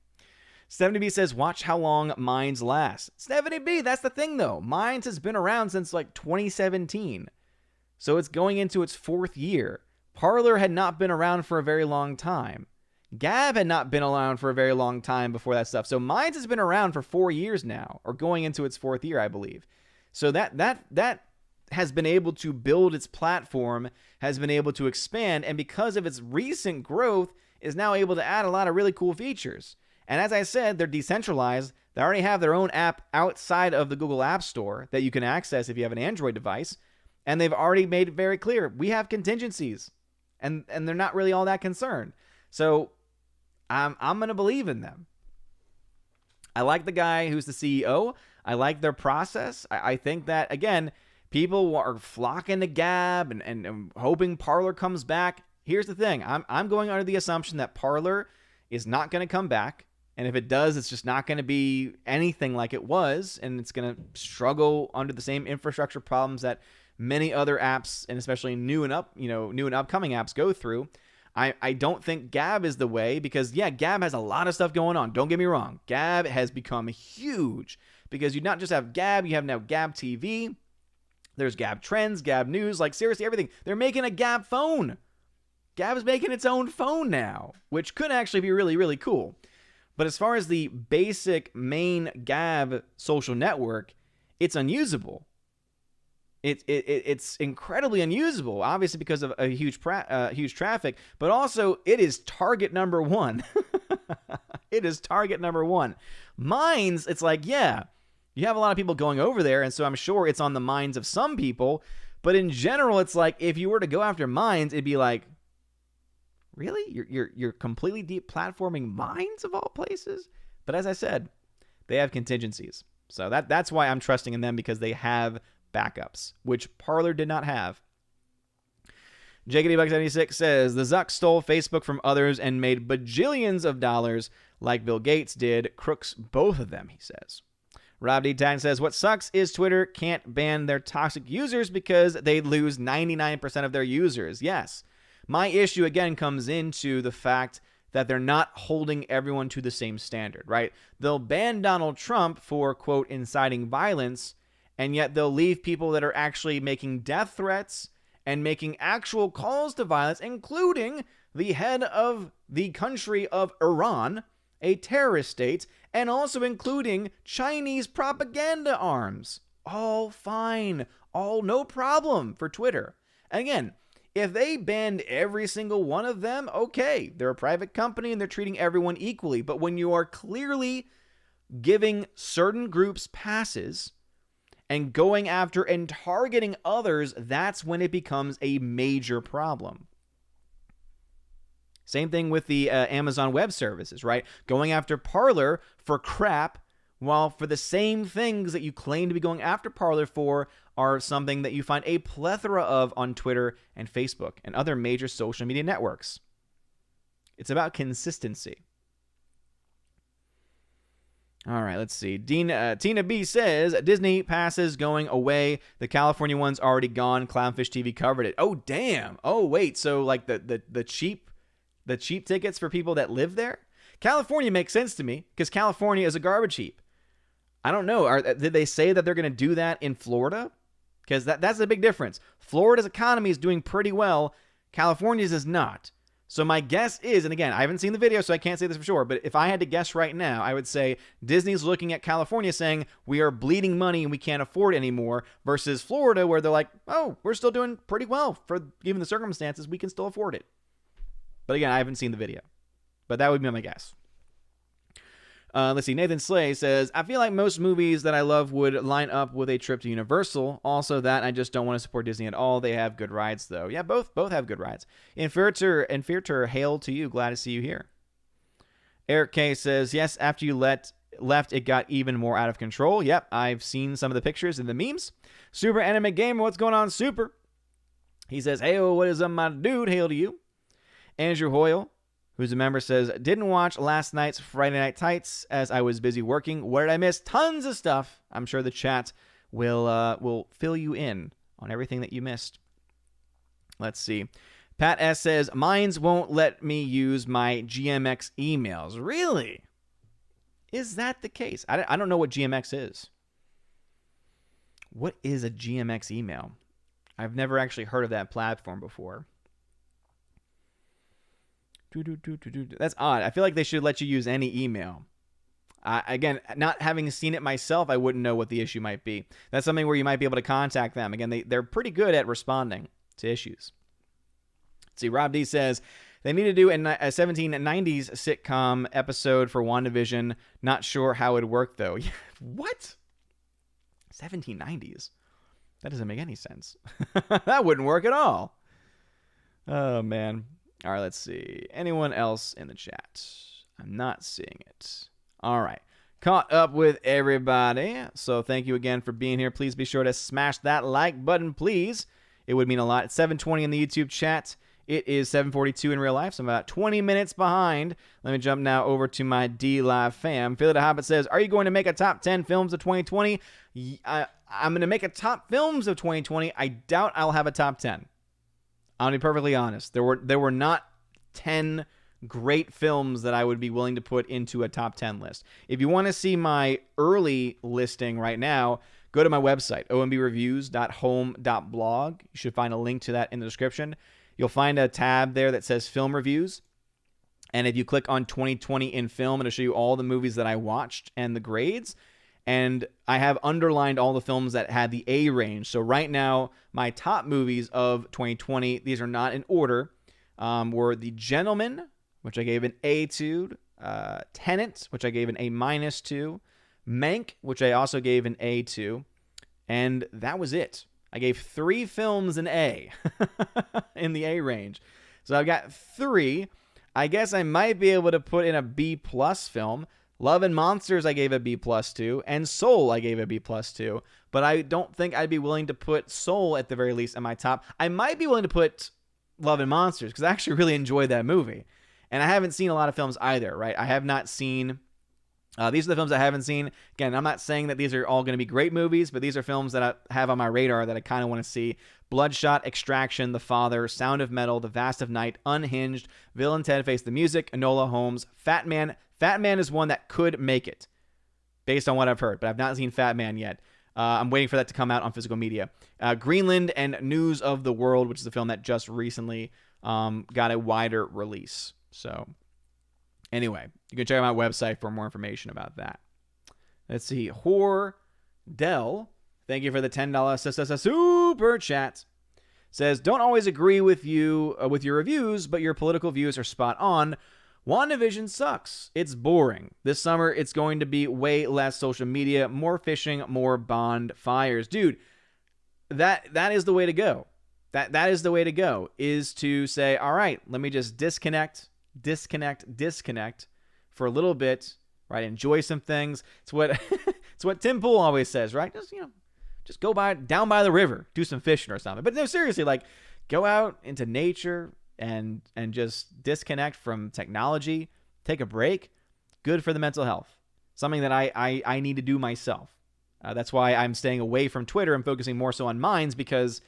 Stephanie B says, watch how long Minds last. Stephanie B, that's the thing, though. Minds has been around since, 2017. So it's going into its 4th year. Parler had not been around for a very long time. Gab had not been around for a very long time before that stuff. So Minds has been around for 4 years now, or going into its 4th year, I believe. So that has been able to build its platform, has been able to expand, and because of its recent growth, is now able to add a lot of really cool features. And as I said, they're decentralized. They already have their own app outside of the Google App Store that you can access if you have an Android device. And they've already made it very clear, we have contingencies. And they're not really all that concerned. So I'm going to believe in them. I like the guy who's the CEO. I like their process. I think that, again, people are flocking to Gab and hoping Parler comes back. Here's the thing. I'm going under the assumption that Parler is not going to come back. And if it does, it's just not going to be anything like it was. And it's going to struggle under the same infrastructure problems that many other apps, and especially new and upcoming apps go through. I don't think Gab is the way because, yeah, Gab has a lot of stuff going on. Don't get me wrong. Gab has become huge because you not just have Gab, you have now Gab TV. There's Gab Trends, Gab News, seriously, everything. They're making a Gab phone. Gab is making its own phone now, which could actually be really, really cool. But as far as the basic main Gab social network, it's unusable. It's incredibly unusable, obviously because of a huge traffic, but also it is target number one. It is target number one. Minds, it's yeah, you have a lot of people going over there, and so I'm sure it's on the minds of some people, but in general, it's if you were to go after Minds, it'd be really? You're completely deplatforming Minds of all places? But as I said, they have contingencies. So that's why I'm trusting in them, because they have backups, which Parler did not have. JKD-Buck76 says, the Zuck stole Facebook from others and made bajillions of dollars like Bill Gates did. Crooks, both of them, he says. Rob D. Tag says, what sucks is Twitter can't ban their toxic users because they lose 99% of their users. Yes. My issue, again, comes into the fact that they're not holding everyone to the same standard, right? They'll ban Donald Trump for, quote, inciting violence, and yet they'll leave people that are actually making death threats and making actual calls to violence, including the head of the country of Iran, a terrorist state, and also including Chinese propaganda arms. All fine. All no problem for Twitter. And again, if they banned every single one of them, okay, they're a private company and they're treating everyone equally. But when you are clearly giving certain groups passes and going after and targeting others, that's when it becomes a major problem. Same thing with the Amazon Web Services, right? Going after Parler for crap, while for the same things that you claim to be going after Parler for are something that you find a plethora of on Twitter and Facebook and other major social media networks. It's about consistency. All right, let's see. Tina B says, Disney passes going away. The California one's already gone. Clownfish TV covered it. Oh, damn. Oh, wait. So, like, the cheap tickets for people that live there? California makes sense to me because California is a garbage heap. I don't know. Did they say that they're going to do that in Florida? Because that's a big difference. Florida's economy is doing pretty well. California's is not. So my guess is, and again, I haven't seen the video, so I can't say this for sure, but if I had to guess right now, I would say Disney's looking at California saying, we are bleeding money and we can't afford it anymore, versus Florida where they're like, oh, we're still doing pretty well for given the circumstances, we can still afford it. But again, I haven't seen the video, but that would be my guess. Let's see. Nathan Slay says, I feel like most movies that I love would line up with a trip to Universal. Also that I just don't want to support Disney at all. They have good rides, though. Yeah, both have good rides. Inferior, hail to you. Glad to see you here. Eric K says, yes, after you left, it got even more out of control. Yep, I've seen some of the pictures and the memes. Super Anime Gamer, what's going on, Super? He says, hey, what is up, my dude? Hail to you. Andrew Hoyle, who's a member, says, didn't watch last night's Friday Night Tights as I was busy working. What did I miss? Tons of stuff. I'm sure the chat will fill you in on everything that you missed. Let's see. Pat S says, Mines won't let me use my GMX emails. Really? Is that the case? I don't know what GMX is. What is a GMX email? I've never actually heard of that platform before. That's odd. I feel like they should let you use any email. Again, not having seen it myself, I wouldn't know what the issue might be. That's something where you might be able to contact them. Again, they're pretty good at responding to issues. Let's see, Rob D says, they need to do a 1790s sitcom episode for WandaVision. Not sure how it would work, though. What? 1790s? That doesn't make any sense. That wouldn't work at all. Oh, man. All right, let's see. Anyone else in the chat? I'm not seeing it. All right. Caught up with everybody. So thank you again for being here. Please be sure to smash that like button, please. It would mean a lot. It's 7:20 in the YouTube chat. It is 7:42 in real life, so I'm about 20 minutes behind. Let me jump now over to my D-Live fam. Philly the Hobbit says, are you going to make a top 10 films of 2020? I'm going to make a top films of 2020. I doubt I'll have a top 10. I'll be perfectly honest. There were not 10 great films that I would be willing to put into a top 10 list. If you want to see my early listing right now, go to my website, ombreviews.home.blog. You should find a link to that in the description. You'll find a tab there that says Film Reviews. And if you click on 2020 in film, it'll show you all the movies that I watched and the grades. And I have underlined all the films that had the A range. So right now, my top movies of 2020, these are not in order, were The Gentleman, which I gave an A to, Tenet, which I gave an A- to, Mank, which I also gave an A to, and that was it. I gave 3 films an A in the A range. So I've got 3. I guess I might be able to put in a B+ film. Love and Monsters I gave a B+ to, and Soul I gave a B+ to, but I don't think I'd be willing to put Soul at the very least in my top. I might be willing to put Love and Monsters because I actually really enjoyed that movie, and I haven't seen a lot of films either, right? I have not seen, these are the films I haven't seen. Again, I'm not saying that these are all going to be great movies, but these are films that I have on my radar that I kind of want to see. Bloodshot, Extraction, The Father, Sound of Metal, The Vast of Night, Unhinged, Bill and Ted Face the Music, Enola Holmes, Fat Man. Fat Man is one that could make it, based on what I've heard, but I've not seen Fat Man yet. I'm waiting for that to come out on physical media. Greenland and News of the World, which is a film that just recently got a wider release. So, anyway, you can check out my website for more information about that. Let's see. Hordell, thank you for the $10 super chat. Says, don't always agree with you with your reviews, but your political views are spot on. WandaVision sucks. It's boring. This summer, it's going to be way less social media, more fishing, more bonfires. Dude, that is the way to go. That is the way to go, is to say, all right, let me just disconnect for a little bit, right? Enjoy some things. It's what it's what Tim Pool always says, right? Just go down by the river, do some fishing or something. But no, seriously, like, go out into nature and just disconnect from technology, take a break. Good for the mental health. Something that I need to do myself. That's why I'm staying away from Twitter and focusing more so on Minds, because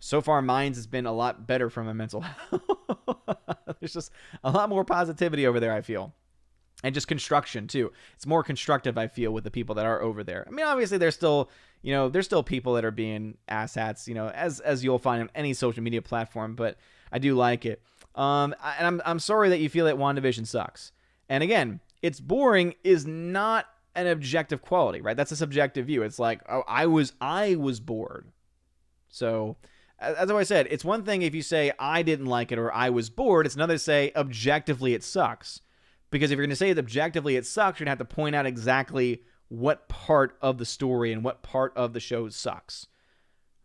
so far Minds has been a lot better from a mental health. There's just a lot more positivity over there, I feel. And just construction too. It's more constructive, I feel, with the people that are over there. I mean, obviously there's still people that are being asshats, as you'll find on any social media platform, but I do like it. And I'm sorry that you feel that WandaVision sucks. And again, it's boring is not an objective quality, right? That's a subjective view. It's like, oh, I was bored. So, as I said, it's one thing if you say I didn't like it or I was bored. It's another to say objectively it sucks. Because if you're going to say that objectively it sucks, you're going to have to point out exactly what part of the story and what part of the show sucks.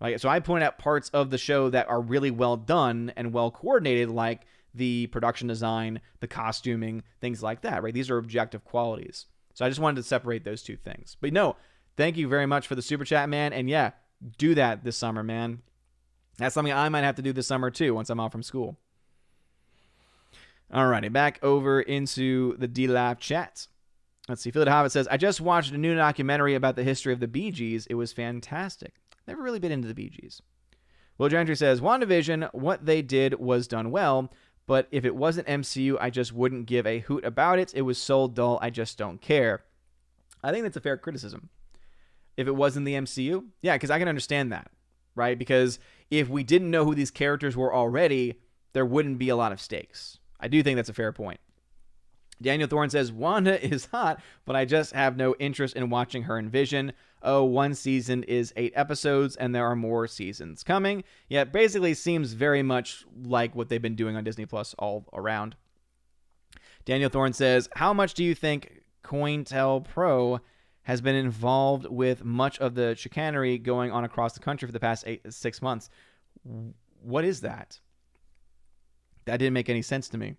Right? So I point out parts of the show that are really well done and well coordinated, like the production design, the costuming, things like that. Right? These are objective qualities. So I just wanted to separate those two things. But no, thank you very much for the super chat, man. And yeah, do that this summer, man. That's something I might have to do this summer too once I'm out from school. Alrighty, back over into the D-Lab chat. Let's see. Philip Hobbit says, I just watched a new documentary about the history of the Bee Gees. It was fantastic. Never really been into the Bee Gees. Will Gentry says, WandaVision, what they did was done well, but if it wasn't MCU, I just wouldn't give a hoot about it. It was so dull, I just don't care. I think that's a fair criticism. If it wasn't the MCU, yeah, because I can understand that, right? Because if we didn't know who these characters were already, there wouldn't be a lot of stakes. I do think that's a fair point. Daniel Thorne says, Wanda is hot, but I just have no interest in watching her in Vision. Oh, one season is 8 episodes, and there are more seasons coming. Yeah, it basically seems very much like what they've been doing on Disney Plus all around. Daniel Thorne says, how much do you think COINTELPRO has been involved with much of the chicanery going on across the country for the past 6 months? What is that? That didn't make any sense to me.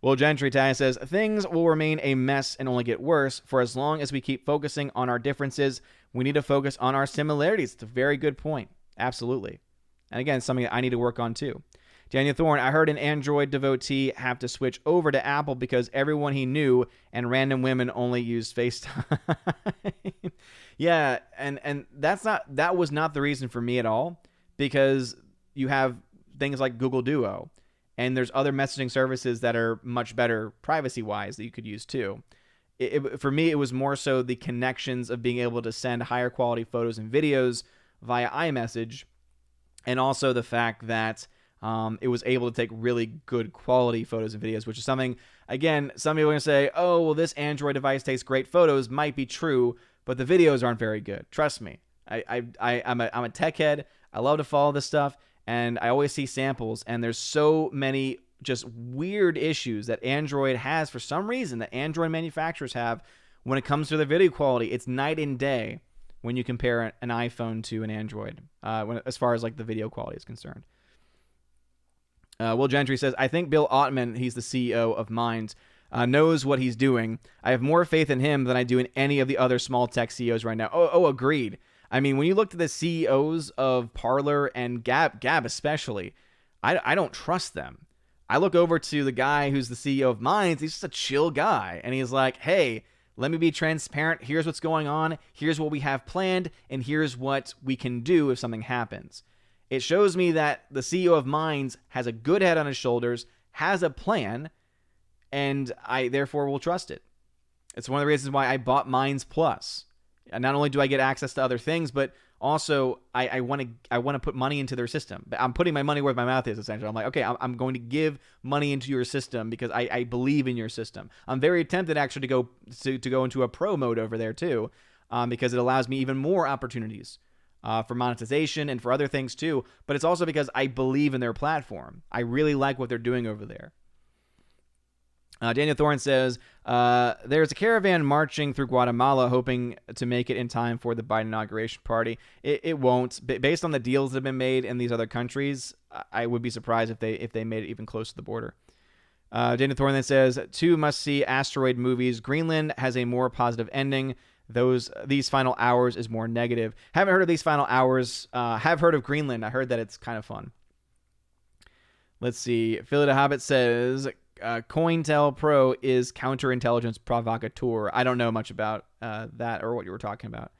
Will Gentry says, things will remain a mess and only get worse. For as long as we keep focusing on our differences, we need to focus on our similarities. It's a very good point. Absolutely. And again, something that I need to work on too. Daniel Thorne, I heard an Android devotee have to switch over to Apple because everyone he knew and random women only used FaceTime. Yeah, and that was not the reason for me at all, because you have things like Google Duo. And there's other messaging services that are much better privacy-wise that you could use too. For me, it was more so the connections of being able to send higher quality photos and videos via iMessage, and also the fact that it was able to take really good quality photos and videos, which is something, again, some people are going to say, oh, well, this Android device takes great photos. Might be true, but the videos aren't very good. Trust me. I'm a tech head. I love to follow this stuff. And I always see samples, and there's so many just weird issues that Android has for some reason, that Android manufacturers have when it comes to their video quality. It's night and day when you compare an iPhone to an Android, as far as like the video quality is concerned. Will Gentry says, I think Bill Ottman, he's the CEO of Minds, knows what he's doing. I have more faith in him than I do in any of the other small tech CEOs right now. Oh, agreed. I mean, when you look to the CEOs of Parler and Gab especially, I don't trust them. I look over to the guy who's the CEO of Minds. He's just a chill guy. And he's like, hey, let me be transparent. Here's what's going on. Here's what we have planned. And here's what we can do if something happens. It shows me that the CEO of Minds has a good head on his shoulders, has a plan, and I therefore will trust it. It's one of the reasons why I bought Minds Plus. And not only do I get access to other things, but also I want to put money into their system. I'm putting my money where my mouth is, essentially. I'm like, okay, I'm going to give money into your system because I believe in your system. I'm very tempted actually to go into a pro mode over there too, because it allows me even more opportunities for monetization and for other things too. But it's also because I believe in their platform. I really like what they're doing over there. Daniel Thorne says, there's a caravan marching through Guatemala hoping to make it in time for the Biden inauguration party. It won't. Based on the deals that have been made in these other countries, I would be surprised if they made it even close to the border. Daniel Thorne then says, 2 must-see asteroid movies. Greenland has a more positive ending. These final hours is more negative. Haven't heard of these final hours. Have heard of Greenland. I heard that it's kind of fun. Let's see. Philly the Hobbit says, COINTELPRO is counterintelligence provocateur. I don't know much about that or what you were talking about.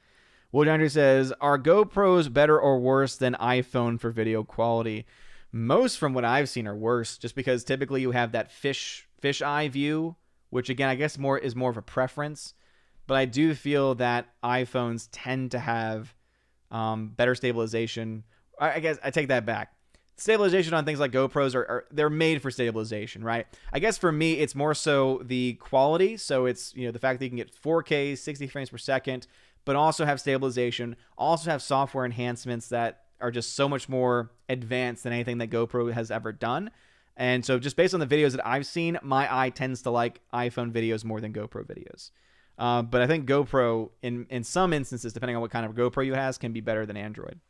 Will Andrew says, are GoPros better or worse than iPhone for video quality? Most from what I've seen are worse, just because typically you have that fish eye view, which again I guess is more of a preference. But I do feel that iPhones tend to have better stabilization. I guess I take that back. Stabilization on things like GoPros they're made for stabilization, right? I guess for me it's more so the quality. So it's the fact that you can get 4K, 60 frames per second, but also have stabilization, also have software enhancements that are just so much more advanced than anything that GoPro has ever done. And so just based on the videos that I've seen, my eye tends to like iPhone videos more than GoPro videos. But I think GoPro, in some instances, depending on what kind of GoPro you have, can be better than Android.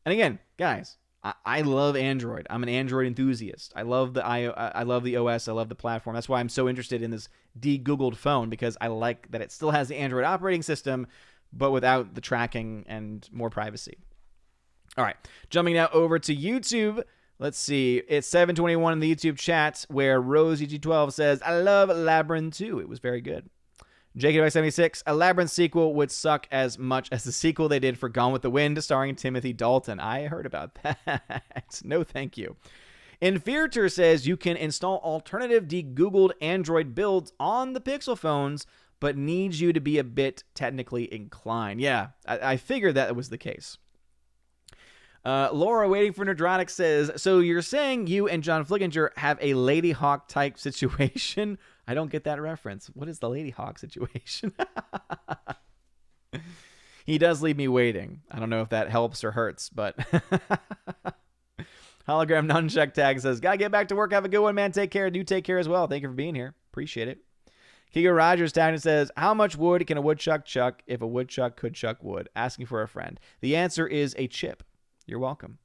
And again, guys, I love Android. I'm an Android enthusiast. I love the OS. I love the platform. That's why I'm so interested in this de-Googled phone, because I like that it still has the Android operating system, but without the tracking and more privacy. All right, jumping now over to YouTube. Let's see. It's 7:21 in the YouTube chat where RoseEG12 says, I love Labyrinth 2. It was very good. JKY76, a Labyrinth sequel would suck as much as the sequel they did for Gone with the Wind starring Timothy Dalton. I heard about that. No, thank you. Inferior says you can install alternative de-Googled Android builds on the Pixel phones, but needs you to be a bit technically inclined. Yeah, I figured that was the case. Laura, waiting for Nerdrotic, says, so you're saying you and John Flickinger have a Lady Hawk type situation? I don't get that reference. What is the Lady Hawk situation? He does leave me waiting. I don't know if that helps or hurts, but Hologram Nunchuck Tag says, gotta get back to work. Have a good one, man. Take care. Do take care as well. Thank you for being here. Appreciate it. Kigo Rogers Tag says, how much wood can a woodchuck chuck if a woodchuck could chuck wood? Asking for a friend. The answer is a chip. You're welcome.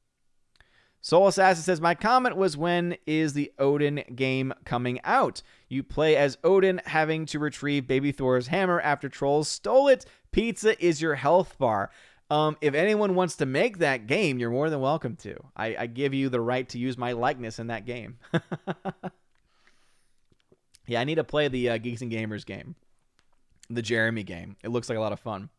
Soul Assassin says, my comment was, when is the Odin game coming out? You play as Odin having to retrieve baby Thor's hammer after trolls stole it. Pizza is your health bar. If anyone wants to make that game, you're more than welcome to. I give you the right to use my likeness in that game. Yeah, I need to play the Geeks and Gamers game. The Jeremy game. It looks like a lot of fun.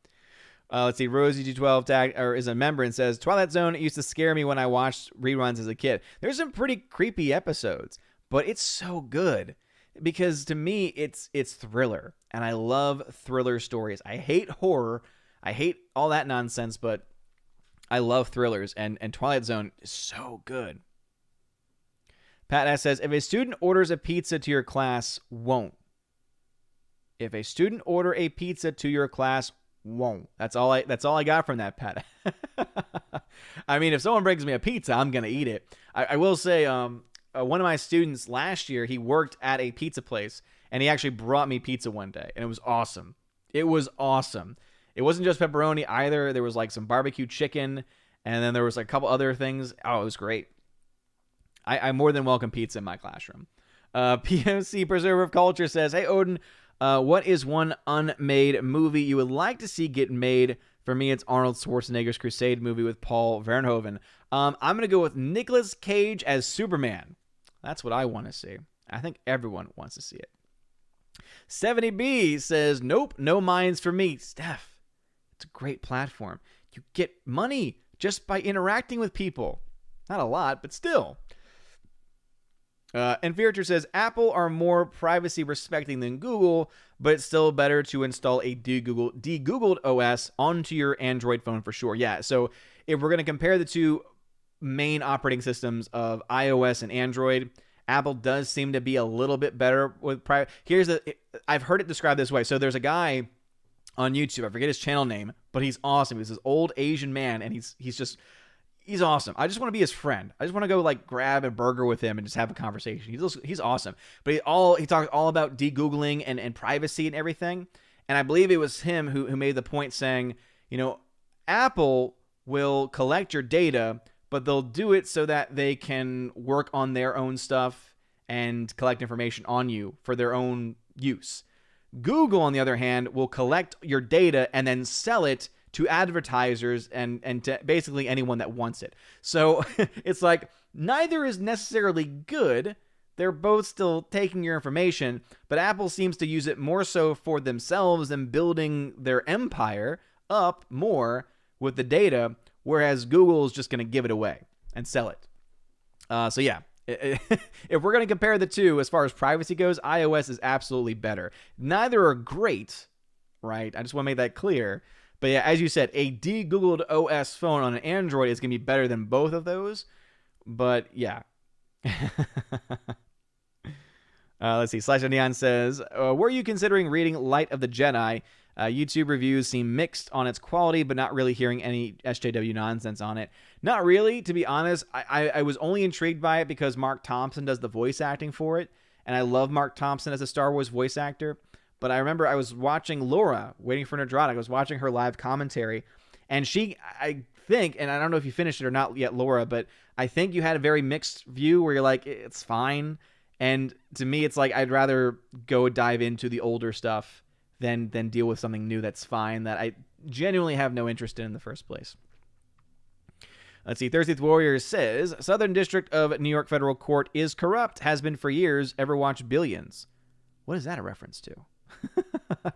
Let's see. RoseEG12 is a member and says, Twilight Zone used to scare me when I watched reruns as a kid. There's some pretty creepy episodes, but it's so good because to me, it's thriller, and I love thriller stories. I hate horror. I hate all that nonsense, but I love thrillers, and Twilight Zone is so good. Pat S. says, if a student orders a pizza to your class, won't. If a student order a pizza to your class, won't. That's all I got from that, Pat. I mean, if someone brings me a pizza, I'm gonna eat it. I will say, one of my students last year, he worked at a pizza place, and he actually brought me pizza one day, and it was awesome. It was awesome. It wasn't just pepperoni either. There was like some barbecue chicken, and then there was like a couple other things. Oh, it was great. I more than welcome pizza in my classroom. PMC Preserver of Culture says, hey, Odin, what is one unmade movie you would like to see get made? For me, it's Arnold Schwarzenegger's Crusade movie with Paul Verhoeven. I'm going to go with Nicolas Cage as Superman. That's what I want to see. I think everyone wants to see it. 70B says, nope, no minds for me. Steph, it's a great platform. You get money just by interacting with people. Not a lot, but still. And Fearcher says, Apple are more privacy respecting than Google, but it's still better to install a de-Googled OS onto your Android phone for sure. Yeah, so if we're going to compare the two main operating systems of iOS and Android, Apple does seem to be a little bit better with private. I've heard it described this way. So there's a guy on YouTube, I forget his channel name, but he's awesome. He's this old Asian man, and he's he's awesome. I just want to be his friend. I just want to go like grab a burger with him and just have a conversation. He's awesome. But he talks all about de-Googling and privacy and everything. And I believe it was him who made the point saying, Apple will collect your data, but they'll do it so that they can work on their own stuff and collect information on you for their own use. Google, on the other hand, will collect your data and then sell it to advertisers and to basically anyone that wants it. So it's like neither is necessarily good. They're both still taking your information, but Apple seems to use it more so for themselves and building their empire up more with the data, whereas Google is just going to give it away and sell it. So yeah, if we're going to compare the two as far as privacy goes, iOS is absolutely better. Neither are great, right? I just want to make that clear. But yeah, as you said, a de-Googled OS phone on an Android is going to be better than both of those. But yeah. Let's see. Slash Neon says, were you considering reading Light of the Jedi? YouTube reviews seem mixed on its quality, but not really hearing any SJW nonsense on it. Not really, to be honest. I was only intrigued by it because Mark Thompson does the voice acting for it, and I love Mark Thompson as a Star Wars voice actor. But I remember I was watching Laura, Waiting for Nerdrotic. I was watching her live commentary, and I think, and I don't know if you finished it or not yet, Laura, but I think you had a very mixed view where you're like, it's fine. And to me, it's like I'd rather go dive into the older stuff than deal with something new that's fine that I genuinely have no interest in the first place. Let's see. Thursday Warrior says, Southern District of New York Federal Court is corrupt, has been for years, ever watched Billions. What is that a reference to?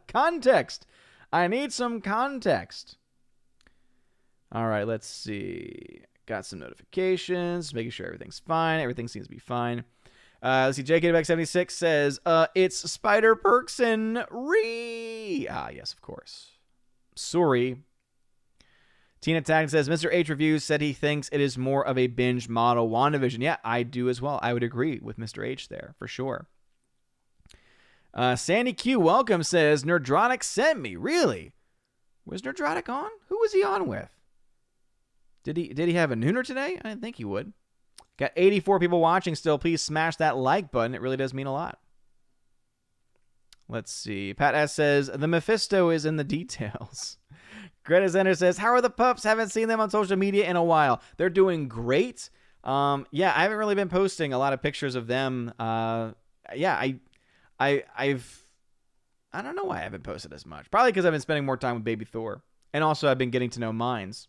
Context. I need some context. All right, let's see. Got some notifications, making sure everything's fine. Everything seems to be fine. Let's see. JKDback76 says, it's Spider Perkson Ree. Ah, yes, of course. Sorry. Tina Tag says, Mr. H Reviews said he thinks it is more of a binge model WandaVision. Yeah, I do as well. I would agree with Mr. H there, for sure. Sandy Q Welcome says, Nerdrotic sent me. Really? Was Nerdrotic on? Who was he on with? Did he have a nooner today? I didn't think he would. Got 84 people watching still. Please smash that like button. It really does mean a lot. Let's see. Pat S says, the Mephisto is in the details. Greta Zender says, how are the pups? Haven't seen them on social media in a while. They're doing great. Yeah, I haven't really been posting a lot of pictures of them. Yeah, I don't know why I haven't posted as much. Probably because I've been spending more time with Baby Thor. And also I've been getting to know Mines.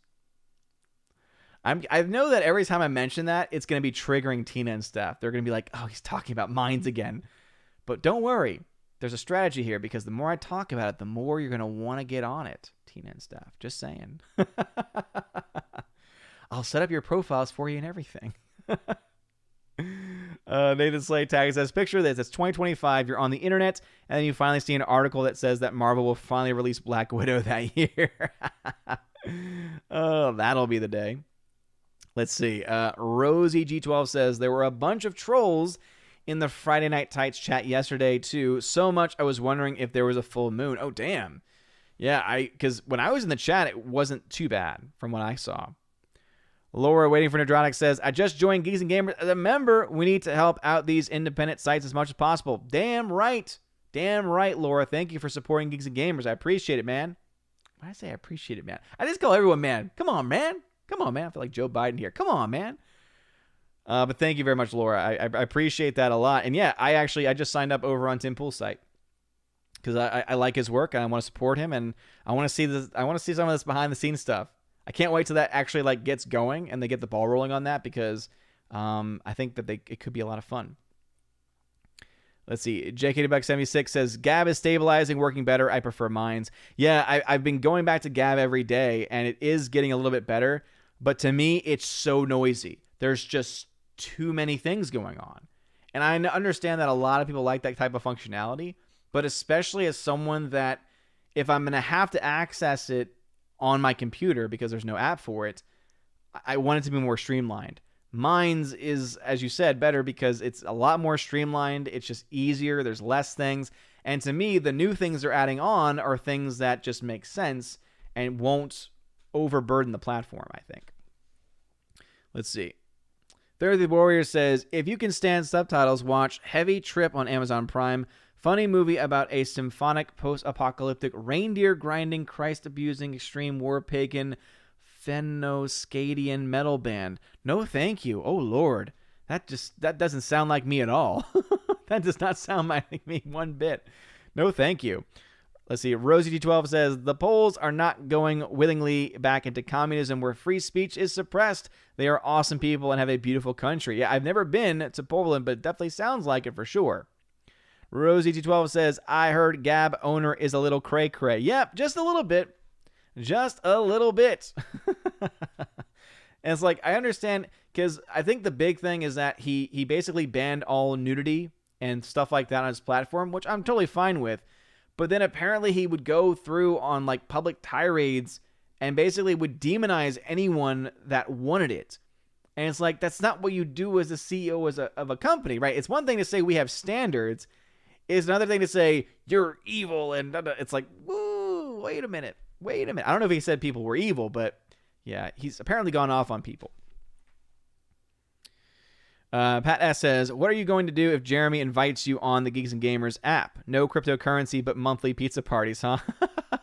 I know that every time I mention that, it's going to be triggering Tina and Steph. They're going to be like, oh, he's talking about Mines again. But don't worry. There's a strategy here because the more I talk about it, the more you're going to want to get on it, Tina and Steph. Just saying. I'll set up your profiles for you and everything. Nathan Slay tags says, picture this. It's 2025. You're on the internet, and then you finally see an article that says that Marvel will finally release Black Widow that year. Oh, that'll be the day. Let's see. Rosie G12 says, there were a bunch of trolls in the Friday Night Tights chat yesterday, too. So much I was wondering if there was a full moon. Oh, damn. Yeah, because when I was in the chat, it wasn't too bad from what I saw. Laura, Waiting for Nerdrotic, says, I just joined Geeks and Gamers as a member. We need to help out these independent sites as much as possible. Damn right. Damn right, Laura. Thank you for supporting Geeks and Gamers. I appreciate it, man. Why did I say I appreciate it, man? I just call everyone man. Come on, man. Come on, man. I feel like Joe Biden here. Come on, man. But thank you very much, Laura. I appreciate that a lot. And yeah, I just signed up over on Tim Pool's site because I like his work and I want to support him and I want to see this. I want to see some of this behind the scenes stuff. I can't wait till that actually like gets going and they get the ball rolling on that because I think that it could be a lot of fun. Let's see. JKDBuck76 says, Gab is stabilizing, working better. I prefer Mines. Yeah, I've been going back to Gab every day, and it is getting a little bit better. But to me, it's so noisy. There's just too many things going on. And I understand that a lot of people like that type of functionality, but especially as someone that if I'm going to have to access it on my computer because there's no app for it, I want it to be more streamlined. Mines is, as you said, better because it's a lot more streamlined. It's just easier. There's less things. And to me, the new things they're adding on are things that just make sense and won't overburden the platform, I think. Let's see. Thursday Warrior says, if you can stand subtitles, watch Heavy Trip on Amazon Prime. Funny movie about a symphonic post-apocalyptic reindeer-grinding, Christ-abusing, extreme war pagan Fennoscadian metal band. No thank you. Oh, Lord. That doesn't sound like me at all. That does not sound like me one bit. No thank you. Let's see. Rosie T12 says, the Poles are not going willingly back into communism where free speech is suppressed. They are awesome people and have a beautiful country. Yeah, I've never been to Poland, but it definitely sounds like it for sure. Rosie T12 says, I heard Gab owner is a little cray-cray. Yep, just a little bit. Just a little bit. And it's like, I understand, because I think the big thing is that he basically banned all nudity and stuff like that on his platform, which I'm totally fine with. But then apparently he would go through on like public tirades and basically would demonize anyone that wanted it. And it's like, that's not what you do as a CEO of a company, right? It's one thing to say we have standards. It's another thing to say you're evil. And it's like, whoa, wait a minute. I don't know if he said people were evil, but yeah, he's apparently gone off on people. Pat S. says, what are you going to do if Jeremy invites you on the Geeks and Gamers app? No cryptocurrency, but monthly pizza parties, huh?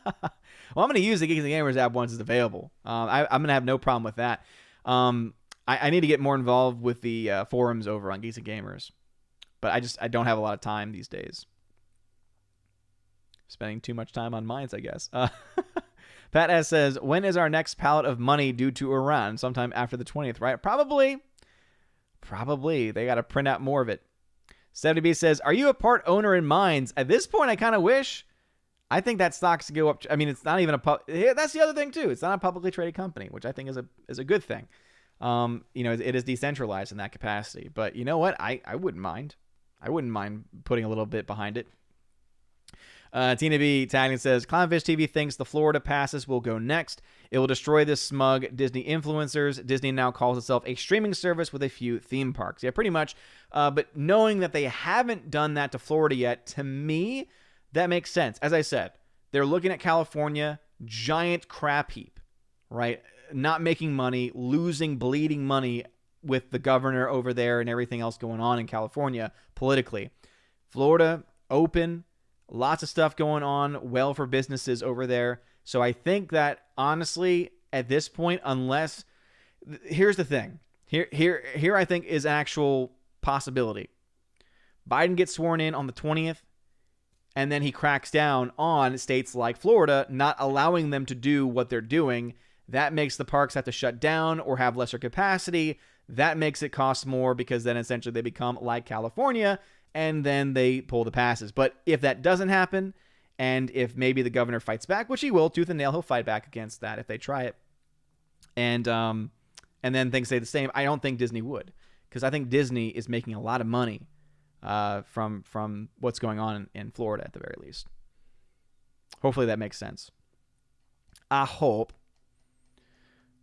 Well, I'm going to use the Geeks and Gamers app once it's available. I'm going to have no problem with that. I need to get more involved with the forums over on Geeks and Gamers. But I don't have a lot of time these days. Spending too much time on mines, I guess. Pat S. says, when is our next pallet of money due to Iran? Sometime after the 20th, right? Probably. They got to print out more of it. 70B says, are you a part owner in mines? At this point, I kind of wish. I think that stock's go up. I mean, it's not even that's the other thing, too. It's not a publicly traded company, which I think is a good thing. It is decentralized in that capacity. But you know what? I wouldn't mind. I wouldn't mind putting a little bit behind it. Tina B. tagging says, Clownfish TV thinks the Florida passes will go next. It will destroy the smug Disney influencers. Disney now calls itself a streaming service with a few theme parks. Yeah, pretty much. But knowing that they haven't done that to Florida yet, to me, that makes sense. As I said, they're looking at California, giant crap heap, right? Not making money, losing, bleeding money with the governor over there and everything else going on in California politically. Florida, open. Lots of stuff going on, well for businesses over there. So I think that honestly, at this point, unless here's the thing. Here I think is actual possibility. Biden gets sworn in on the 20th, and then he cracks down on states like Florida, not allowing them to do what they're doing. That makes the parks have to shut down or have lesser capacity. That makes it cost more because then essentially they become like California, and then they pull the passes. But if that doesn't happen, and if maybe the governor fights back, which he will, tooth and nail, he'll fight back against that if they try it, and then things stay the same, I don't think Disney would, because I think Disney is making a lot of money from what's going on in Florida at the very least. Hopefully that makes sense. I hope.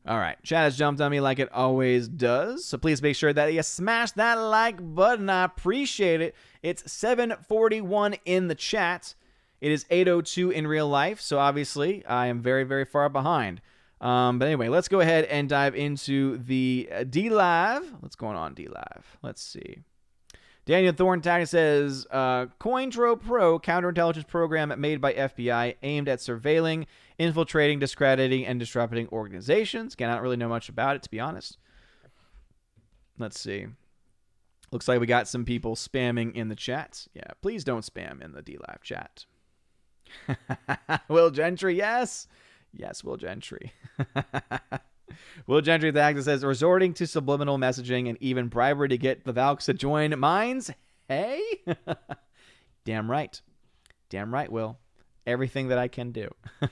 All right, chat has jumped on me like it always does, so please make sure that you smash that like button. I appreciate it. It's 7:41 in the chat. It is 8:02 in real life, so obviously I am very, very far behind. But anyway, let's go ahead and dive into the D-Live. What's going on, D-Live? Let's see. Daniel Thornton says, CoinTro Pro, counterintelligence program made by FBI aimed at surveilling, infiltrating, discrediting, and disrupting organizations. Again, I don't really know much about it, to be honest. Let's see. Looks like we got some people spamming in the chat. Yeah, please don't spam in the D-Live chat. Will Gentry, yes. Yes, Will Gentry. Will Gentry, the actor, says, resorting to subliminal messaging and even bribery to get the Valks to join mines? Hey? Damn right. Damn right, Will. Everything that I can do. All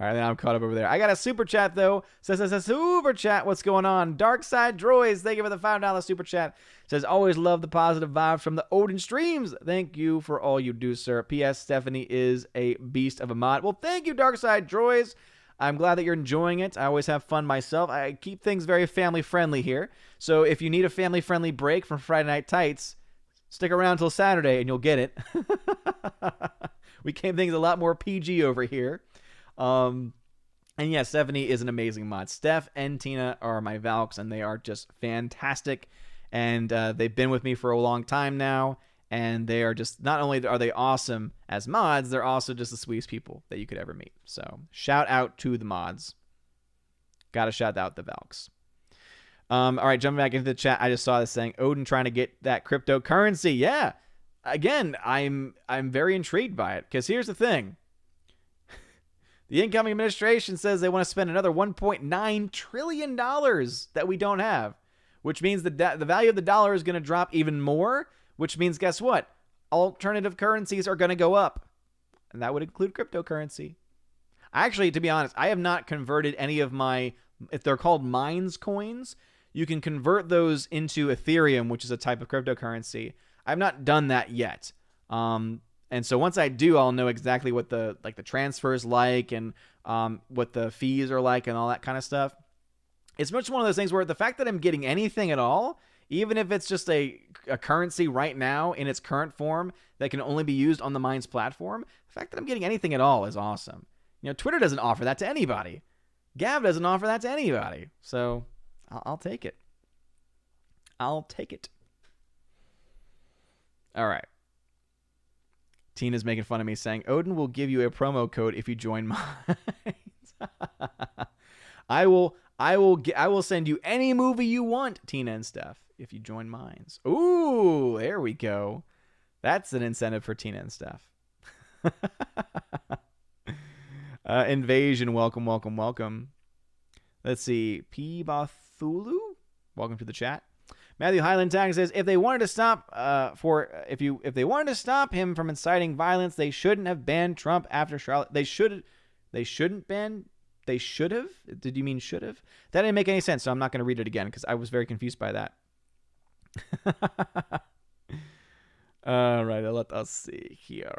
right, now I'm caught up over there. I got a super chat, though. Says, super chat. What's going on? Dark Side Droids, thank you for the $5 super chat. Says, always love the positive vibes from the Odin streams. Thank you for all you do, sir. P.S. Stephanie is a beast of a mod. Well, thank you, Dark Side Droids. I'm glad that you're enjoying it. I always have fun myself. I keep things very family-friendly here. So if you need a family-friendly break from Friday Night Tights, stick around until Saturday and you'll get it. We keep things a lot more PG over here. And yeah, Stephanie is an amazing mod. Steph and Tina are my Valks, and they are just fantastic. And they've been with me for a long time now. And they are just, not only are they awesome as mods, they're also just the sweetest people that you could ever meet. So shout out to the mods. Gotta shout out the Valks. All right, jumping back into the chat, I just saw this saying Odin trying to get that cryptocurrency. Yeah, again, I'm very intrigued by it, because here's the thing. The incoming administration says they want to spend another $1.9 trillion that we don't have, which means the value of the dollar is going to drop even more, which means, guess what? Alternative currencies are going to go up, and that would include cryptocurrency. Actually, to be honest, I have not converted any of my, if they're called Mines coins, you can convert those into Ethereum, which is a type of cryptocurrency. I've not done that yet. And so once I do, I'll know exactly what the transfer is like, and what the fees are like, and all that kind of stuff. It's much one of those things where the fact that I'm getting anything at all, even if it's just a currency right now in its current form that can only be used on the Mines platform, the fact that I'm getting anything at all is awesome. You know, Twitter doesn't offer that to anybody. Gav doesn't offer that to anybody. So I'll take it. I'll take it. All right. Tina's making fun of me saying, Odin will give you a promo code if you join Mines. I will send you any movie you want, Tina and Steph, if you join Mines. Ooh, there we go. That's an incentive for Tina and Steph. Invasion, welcome, welcome, welcome. Let's see. P. Bathulu, welcome to the chat. Matthew Highland Tag says, if they wanted to stop if they wanted to stop him from inciting violence, they shouldn't have banned Trump after Charlotte. They shouldn't ban. They should have. Did you mean should have? That didn't make any sense, so I'm not going to read it again because I was very confused by that. All right, let us see here.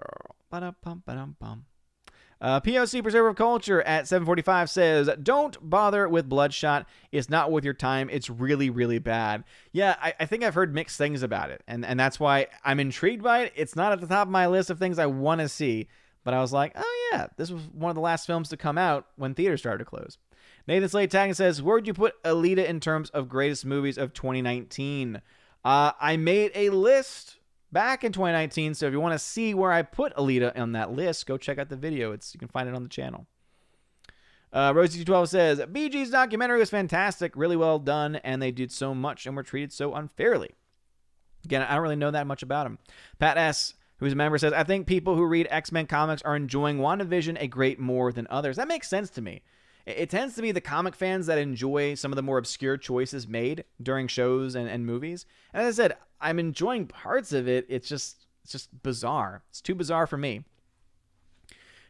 POC Preserver of Culture at 745 says, don't bother with Bloodshot. It's not worth your time. It's really, really bad. Yeah, I think I've heard mixed things about it, and that's why I'm intrigued by it. It's not at the top of my list of things I want to see, but I was like, oh yeah, this was one of the last films to come out when theaters started to close. Nathan Slade tagging says, where would you put Alita in terms of greatest movies of 2019? I made a list back in 2019, so if you want to see where I put Alita on that list, go check out the video. You can find it on the channel. Rosie212 says, BG's documentary was fantastic, really well done, and they did so much and were treated so unfairly. Again, I don't really know that much about him. Pat S., who's a member, says, I think people who read X-Men comics are enjoying WandaVision a great more than others. That makes sense to me. It tends to be the comic fans that enjoy some of the more obscure choices made during shows and movies. And as I said, I'm enjoying parts of it. It's just bizarre. It's too bizarre for me.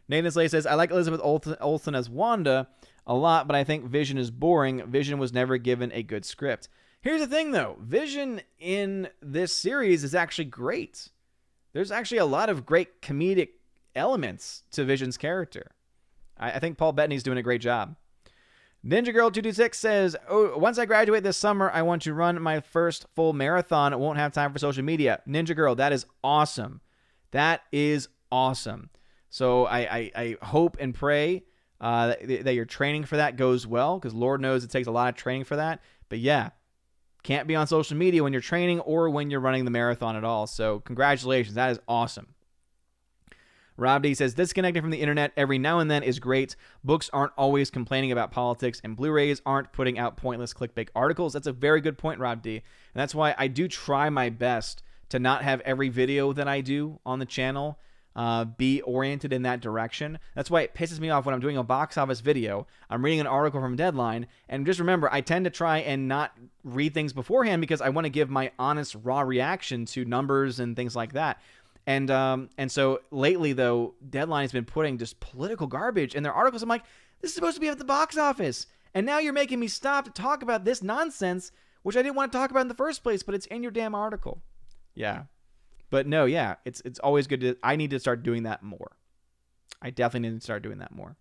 Nathan Slay says, I like Elizabeth Olsen as Wanda a lot, but I think Vision is boring. Vision was never given a good script. Here's the thing, though. Vision in this series is actually great. There's actually a lot of great comedic elements to Vision's character. I think Paul Bettany's doing a great job. Ninja Girl 226 says, once I graduate this summer, I want to run my first full marathon. I won't have time for social media. Ninja Girl, that is awesome. That is awesome. So I hope and pray that your training for that goes well, because Lord knows it takes a lot of training for that. But yeah, can't be on social media when you're training or when you're running the marathon at all. So congratulations. That is awesome. Rob D says, disconnecting from the internet every now and then is great. Books aren't always complaining about politics, and Blu-rays aren't putting out pointless clickbait articles. That's a very good point, Rob D. And that's why I do try my best to not have every video that I do on the channel be oriented in that direction. That's why it pisses me off when I'm doing a box office video, I'm reading an article from Deadline, and just remember, I tend to try and not read things beforehand because I want to give my honest, raw reaction to numbers and things like that. And so lately, though, Deadline has been putting just political garbage in their articles. I'm like, this is supposed to be at the box office. And now you're making me stop to talk about this nonsense, which I didn't want to talk about in the first place, but it's in your damn article. Yeah. But no, yeah, it's always good to, I need to start doing that more. I definitely need to start doing that more.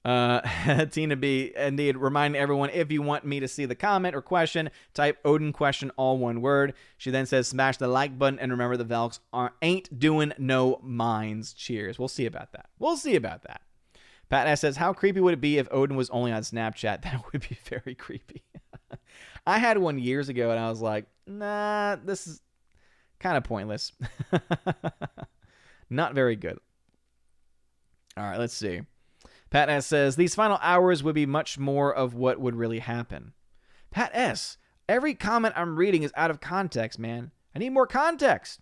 Tina B, indeed, remind everyone, if you want me to see the comment or question, type Odin question, all one word. She then says, smash the like button, and remember the Valks ain't doing no minds. Cheers. We'll see about that. We'll see about that. Pat S says, how creepy would it be if Odin was only on Snapchat? That would be very creepy. I had one years ago, and I was like, nah, this is kind of pointless. Not very good. All right, let's see. Pat S says, these final hours would be much more of what would really happen. Pat S, every comment I'm reading is out of context, man. I need more context.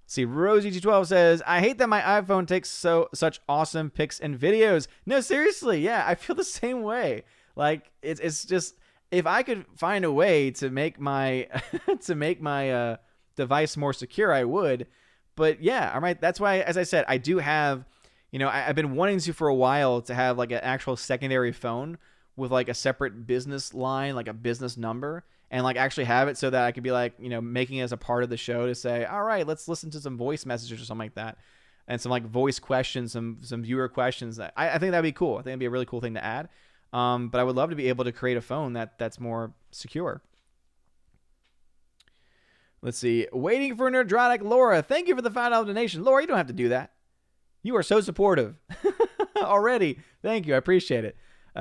Let's see, Rosie212 says, I hate that my iPhone takes such awesome pics and videos. No, seriously, yeah, I feel the same way. Like, it's just, if I could find a way to make my device more secure, I would. But yeah, all right. That's why, as I said, I do have, I've been wanting to for a while to have like an actual secondary phone with like a separate business line, like a business number, and like actually have it so that I could be like, making it as a part of the show to say, all right, let's listen to some voice messages or something like that. And some like voice questions, some viewer questions. I think that'd be cool. I think it'd be a really cool thing to add. But I would love to be able to create a phone that's more secure. Let's see. Waiting for Nerdrotic Laura. Thank you for the $5 donation. Laura, you don't have to do that. You are so supportive already. Thank you. I appreciate it.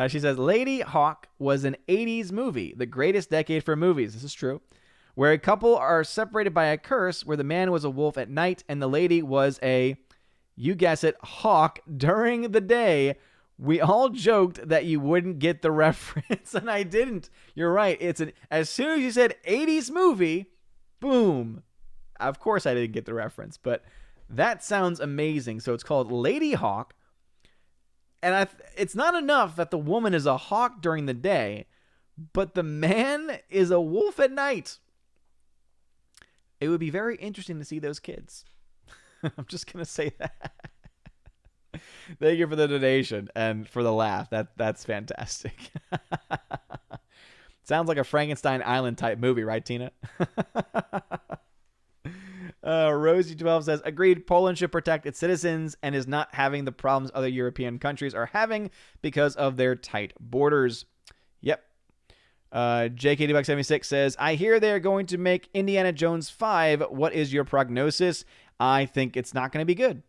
She says, Lady Hawk was an 80s movie, the greatest decade for movies. This is true. Where a couple are separated by a curse, where the man was a wolf at night and the lady was a, you guess it, hawk during the day. We all joked that you wouldn't get the reference, and I didn't. You're right. As soon as you said 80s movie, boom. Of course I didn't get the reference, but that sounds amazing. So it's called Lady Hawk. And it's not enough that the woman is a hawk during the day, but the man is a wolf at night. It would be very interesting to see those kids. I'm just going to say that. Thank you for the donation and for the laugh. That's fantastic. Sounds like a Frankenstein Island type movie, right, Tina? Rosie12 says, agreed, Poland should protect its citizens and is not having the problems other European countries are having because of their tight borders. Yep. JKD76 says, I hear they're going to make Indiana Jones 5. What is your prognosis? I think it's not going to be good.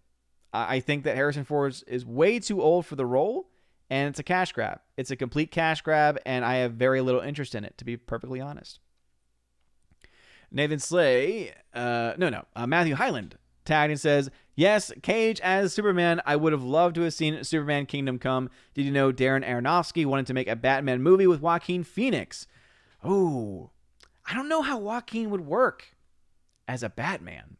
I think that Harrison Ford is way too old for the role, and it's a cash grab. It's a complete cash grab, and I have very little interest in it, to be perfectly honest. Nathan Slay, Matthew Hyland tagged and says, yes, Cage as Superman. I would have loved to have seen Superman Kingdom Come. Did you know Darren Aronofsky wanted to make a Batman movie with Joaquin Phoenix? Oh, I don't know how Joaquin would work as a Batman.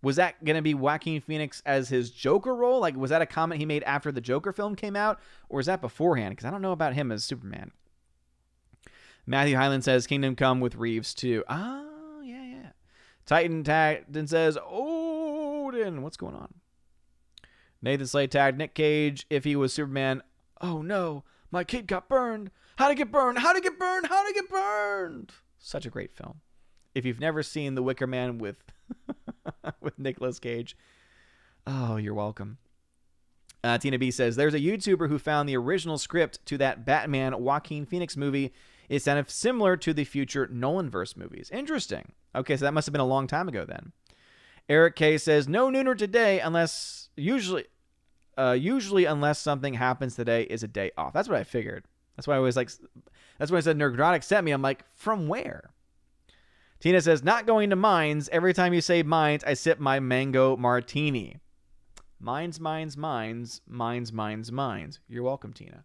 Was that going to be Joaquin Phoenix as his Joker role? Like, was that a comment he made after the Joker film came out? Or is that beforehand? Because I don't know about him as Superman. Matthew Hyland says Kingdom Come with Reeves too. Oh, yeah. Titan tagged and says, Odin. What's going on? Nathan Slay tagged Nick Cage if he was Superman. Oh, no. My kid got burned. How'd it get burned? How'd it get burned? How'd it get burned? Such a great film. If you've never seen The Wicker Man with with Nicolas Cage, oh, you're welcome. Tina B says, there's a YouTuber who found the original script to that Batman Joaquin Phoenix movie. It's kind of similar to the future Nolanverse movies. Interesting. Okay, so that must have been a long time ago then. Eric K says, no nooner today unless usually unless something happens today is a day off. That's what I figured. That's why I was like, that's when I said Nerdrotic sent me. I'm like, from where? Tina says, not going to Mines. Every time you say Mines, I sip my mango martini. Mines. You're welcome, Tina.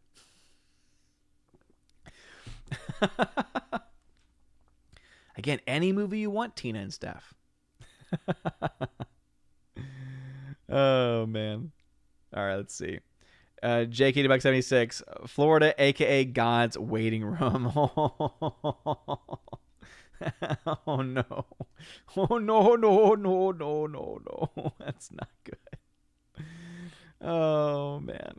Again, any movie you want, Tina and Steph. Oh, man. All right, let's see. JKD76, Florida, a.k.a. God's waiting room. Oh, no. Oh, no. That's not good. Oh, man.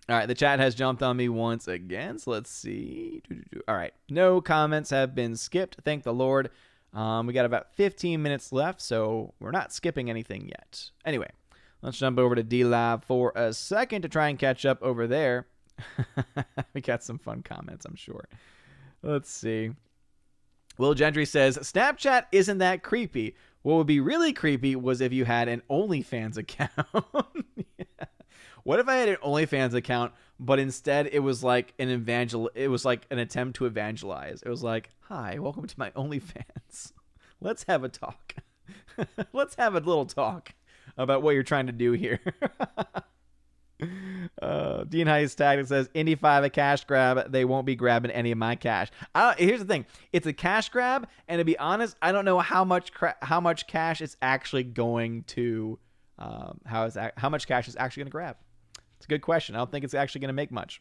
All right, the chat has jumped on me once again, so let's see. All right, no comments have been skipped, thank the Lord. We got about 15 minutes left, so we're not skipping anything yet. Anyway, let's jump over to D-Lab for a second to try and catch up over there. We got some fun comments, I'm sure. Let's see. Will Gentry says, Snapchat isn't that creepy. What would be really creepy was if you had an OnlyFans account. Yeah. What if I had an OnlyFans account, but instead it was like it was like an attempt to evangelize. It was like, hi, welcome to my OnlyFans. Let's have a talk. Let's have a little talk about what you're trying to do here. Dean Heiss tagged and says, Indy 5 a cash grab. They won't be grabbing any of my cash. Here's the thing. It's a cash grab, and to be honest, I don't know how much cash it's actually going to how much cash is actually going to grab. It's a good question. I don't think it's actually going to make much.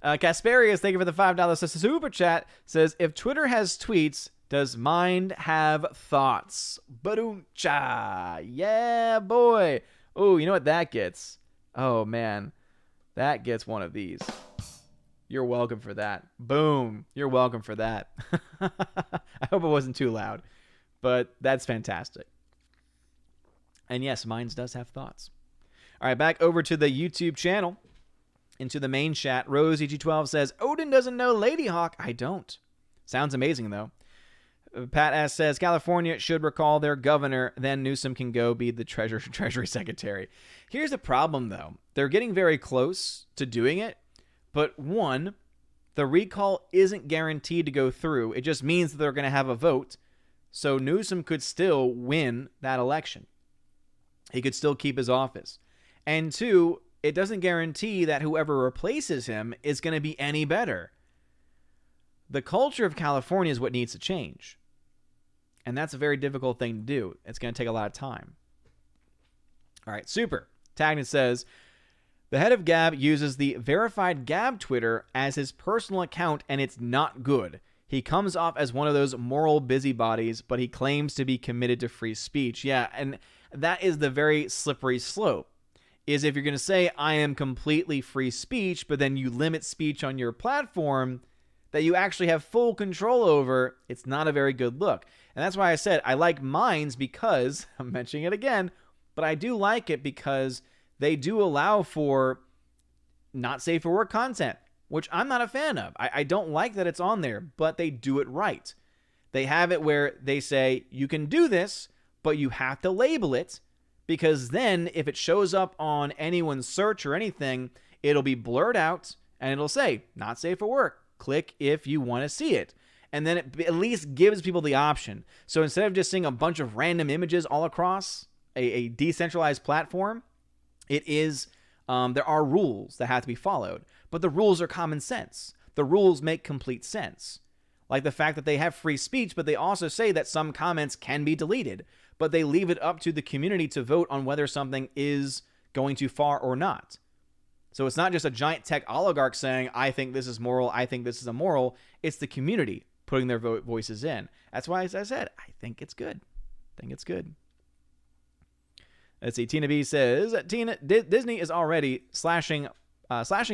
Casperius, thank you for the $5 super chat, says, if Twitter has tweets, does Mind have thoughts? Ba-doom-cha. Yeah, boy. Oh, you know what that gets? Oh, man. That gets one of these. You're welcome for that. Boom. You're welcome for that. I hope it wasn't too loud, but that's fantastic. And yes, Minds does have thoughts. All right, back over to the YouTube channel. Into the main chat. RoseEG12 says, Odin doesn't know Lady Hawk. I don't. Sounds amazing, though. Pat S. says, California should recall their governor, then Newsom can go be the Treasury Secretary. Here's the problem, though. They're getting very close to doing it, but one, the recall isn't guaranteed to go through. It just means that they're going to have a vote, so Newsom could still win that election. He could still keep his office. And two, it doesn't guarantee that whoever replaces him is going to be any better. The culture of California is what needs to change. And that's a very difficult thing to do. It's going to take a lot of time. All right, super. Tagged says, the head of Gab uses the verified Gab Twitter as his personal account, and it's not good. He comes off as one of those moral busybodies, but he claims to be committed to free speech. Yeah, and that is the very slippery slope. Is if you're going to say, I am completely free speech, but then you limit speech on your platform that you actually have full control over, it's not a very good look. And that's why I said I like Minds because, I'm mentioning it again, but I do like it because they do allow for not safe for work content, which I'm not a fan of. I don't like that it's on there, but they do it right. They have it where they say, you can do this, but you have to label it, because then if it shows up on anyone's search or anything, it'll be blurred out and it'll say, not safe for work. Click if you want to see it. And then it at least gives people the option. So instead of just seeing a bunch of random images all across a decentralized platform, it is, there are rules that have to be followed. But the rules are common sense. The rules make complete sense. Like the fact that they have free speech, but they also say that some comments can be deleted. But they leave it up to the community to vote on whether something is going too far or not. So it's not just a giant tech oligarch saying, I think this is moral, I think this is immoral. It's the community putting their voices in. That's why, as I said, I think it's good. I think it's good. Let's see. Tina B says, Disney is already slashing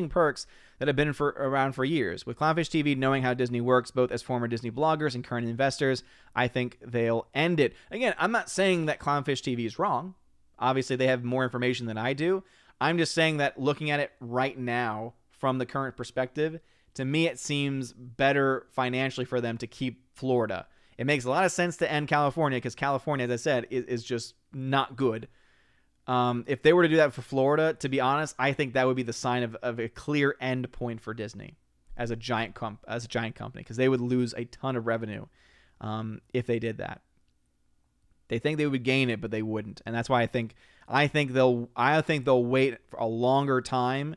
perks that have been around for years. With Clownfish TV knowing how Disney works, both as former Disney bloggers and current investors, I think they'll end it. Again, I'm not saying that Clownfish TV is wrong. Obviously, they have more information than I do. I'm just saying that looking at it right now from the current perspective, to me, it seems better financially for them to keep Florida. It makes a lot of sense to end California because California, as I said, is just not good. If they were to do that for Florida, to be honest, I think that would be the sign of a clear end point for Disney as a giant company, because they would lose a ton of revenue if they did that. They think they would gain it, but they wouldn't, and that's why I think they'll wait for a longer time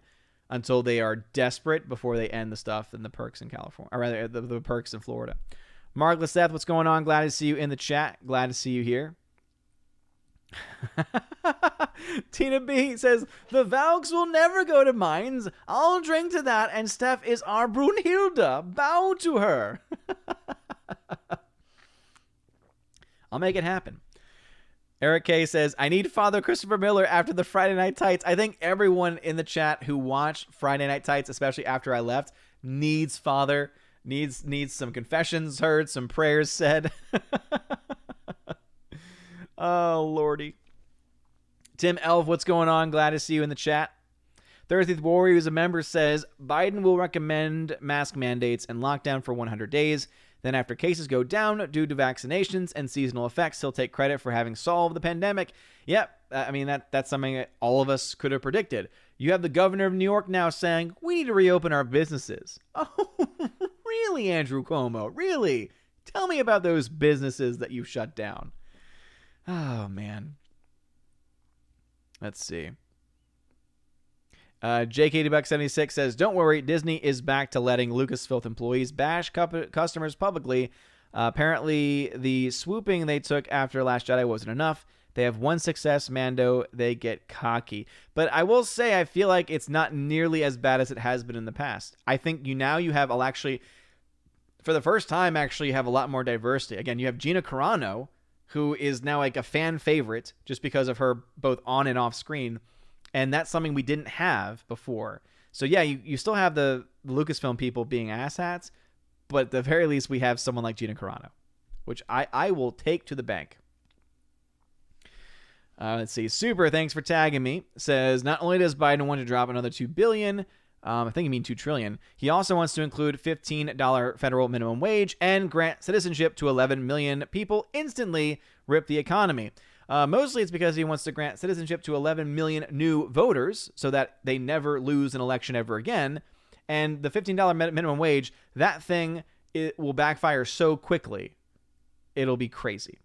until they are desperate before they end the stuff and the perks in California, or rather the perks in Florida. Mark Lisseth, what's going on? Glad to see you in the chat. Glad to see you here. Tina B says, the Valks will never go to Mines. I'll drink to that, and Steph is our Brunhilde. Bow to her. I'll make it happen. Eric K says, I need Father Christopher Miller after the Friday Night Tights. I think everyone in the chat who watched Friday Night Tights, especially after I left, needs Father, needs some confessions heard, some prayers said. Oh, Lordy. Tim Elf, what's going on? Glad to see you in the chat. Thursday Warrior, who's a member, says, Biden will recommend mask mandates and lockdown for 100 days. Then after cases go down due to vaccinations and seasonal effects, he'll take credit for having solved the pandemic. Yep, I mean, that's something that all of us could have predicted. You have the governor of New York now saying, we need to reopen our businesses. Oh, really, Andrew Cuomo? Really? Tell me about those businesses that you shut down. Oh, man. Let's see. JKDBuck76 says, don't worry, Disney is back to letting Lucasfilm employees bash customers publicly. Apparently, the swooping they took after Last Jedi wasn't enough. They have one success, Mando. They get cocky. But I will say, I feel like it's not nearly as bad as it has been in the past. I think you have actually, for the first time, actually have a lot more diversity. Again, you have Gina Carano, who is now like a fan favorite just because of her both on and off screen. And that's something we didn't have before. So yeah, you still have the Lucasfilm people being asshats, but at the very least we have someone like Gina Carano, which I will take to the bank. Let's see. Super, thanks for tagging me. Says, not only does Biden want to drop another $2 billion, I think you mean $2 trillion, he also wants to include $15 federal minimum wage and grant citizenship to 11 million people, instantly rip the economy. Mostly it's because he wants to grant citizenship to 11 million new voters so that they never lose an election ever again. And the $15 minimum wage, that thing, it will backfire so quickly. It'll be crazy.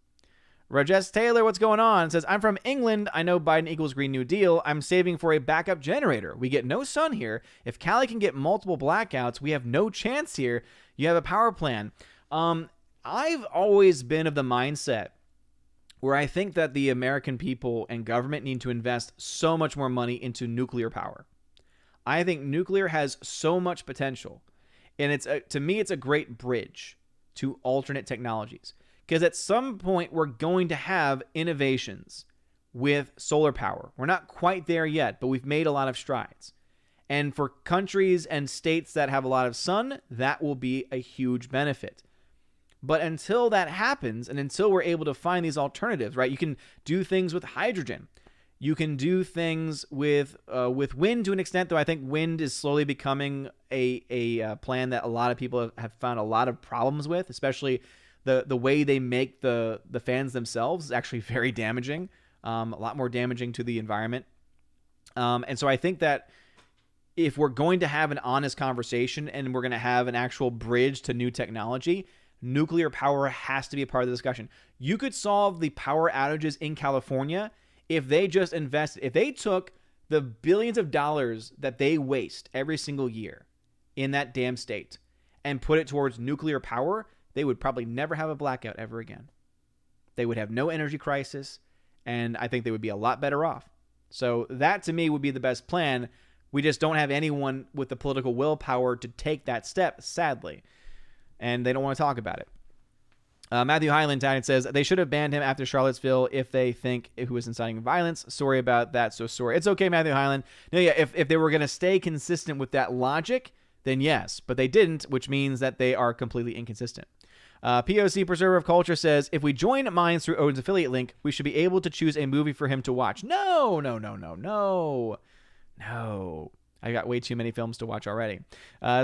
Rajesh Taylor, what's going on? Says, I'm from England. I know Biden equals Green New Deal. I'm saving for a backup generator. We get no sun here. If Cali can get multiple blackouts, we have no chance here. You have a power plan. I've always been of the mindset where I think that the American people and government need to invest so much more money into nuclear power. I think nuclear has so much potential. And to me, it's a great bridge to alternate technologies. Because at some point, we're going to have innovations with solar power. We're not quite there yet, but we've made a lot of strides. And for countries and states that have a lot of sun, that will be a huge benefit. But until that happens, and until we're able to find these alternatives, right? You can do things with hydrogen. You can do things with wind to an extent, though I think wind is slowly becoming a plan that a lot of people have found a lot of problems with, especially the way they make the fans themselves is actually very damaging, a lot more damaging to the environment. And so I think that if we're going to have an honest conversation and we're going to have an actual bridge to new technology, nuclear power has to be a part of the discussion. You could solve the power outages in California if they just invested, if they took the billions of dollars that they waste every single year in that damn state and put it towards nuclear power, they would probably never have a blackout ever again. They would have no energy crisis, and I think they would be a lot better off. So that, to me, would be the best plan. We just don't have anyone with the political willpower to take that step, sadly. And they don't want to talk about it. Matthew Highland says, they should have banned him after Charlottesville if they think he was inciting violence. Sorry about that, so sorry. It's okay, Matthew Highland. No, yeah, if they were going to stay consistent with that logic, then yes. But they didn't, which means that they are completely inconsistent. POC Preserver of Culture says, if we join Minds through Odin's affiliate link, we should be able to choose a movie for him to watch. No. I got way too many films to watch already.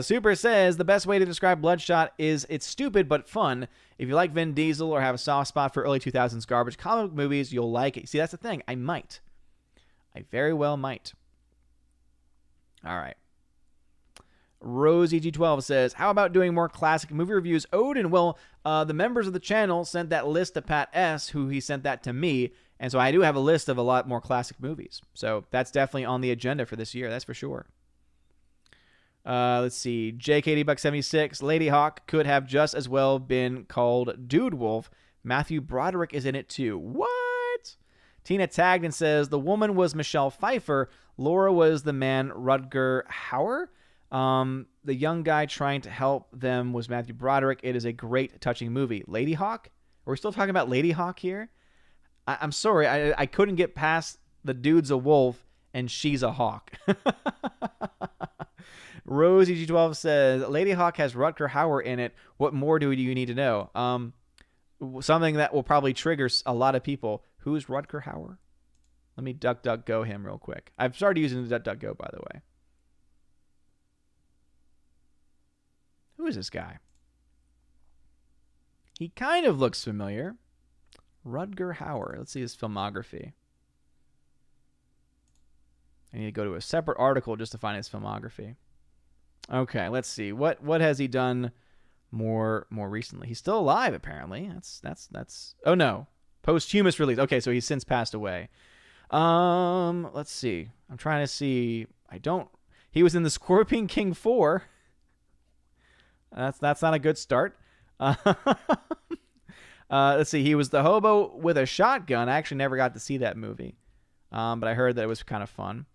Super says, the best way to describe Bloodshot is it's stupid but fun. If you like Vin Diesel or have a soft spot for early 2000s garbage comic movies, you'll like it. See, that's the thing. I very well might. All right. Rosie G12 says, how about doing more classic movie reviews? Odin, well, the members of the channel sent that list to Pat S., who he sent that to me, and so I do have a list of a lot more classic movies. So that's definitely on the agenda for this year, that's for sure. Let's see. JKDBuck76, Lady Hawk could have just as well been called Dude Wolf. Matthew Broderick is in it too. What? Tina tagged and says, the woman was Michelle Pfeiffer. Laura was the man Rutger Hauer. The young guy trying to help them was Matthew Broderick. It is a great, touching movie. Lady Hawk? Are we still talking about Lady Hawk here? I'm sorry. I couldn't get past the dude's a wolf and she's a hawk. Rosie G12 says, Lady Hawk has Rutger Hauer in it. What more do you need to know? Something that will probably trigger a lot of people. Who's Rutger Hauer? Let me DuckDuckGo him real quick. I've started using the DuckDuckGo, by the way. Who is this guy? He kind of looks familiar. Rutger Hauer. Let's see his filmography. I need to go to a separate article just to find his filmography. Okay, let's see. What has he done more recently? He's still alive, apparently. That's oh no. Posthumous release. Okay, so he's since passed away. Let's see. I'm trying to see. He was in the Scorpion King 4. That's not a good start. Let's see. He was the hobo with a shotgun. I actually never got to see that movie. But I heard that it was kind of fun.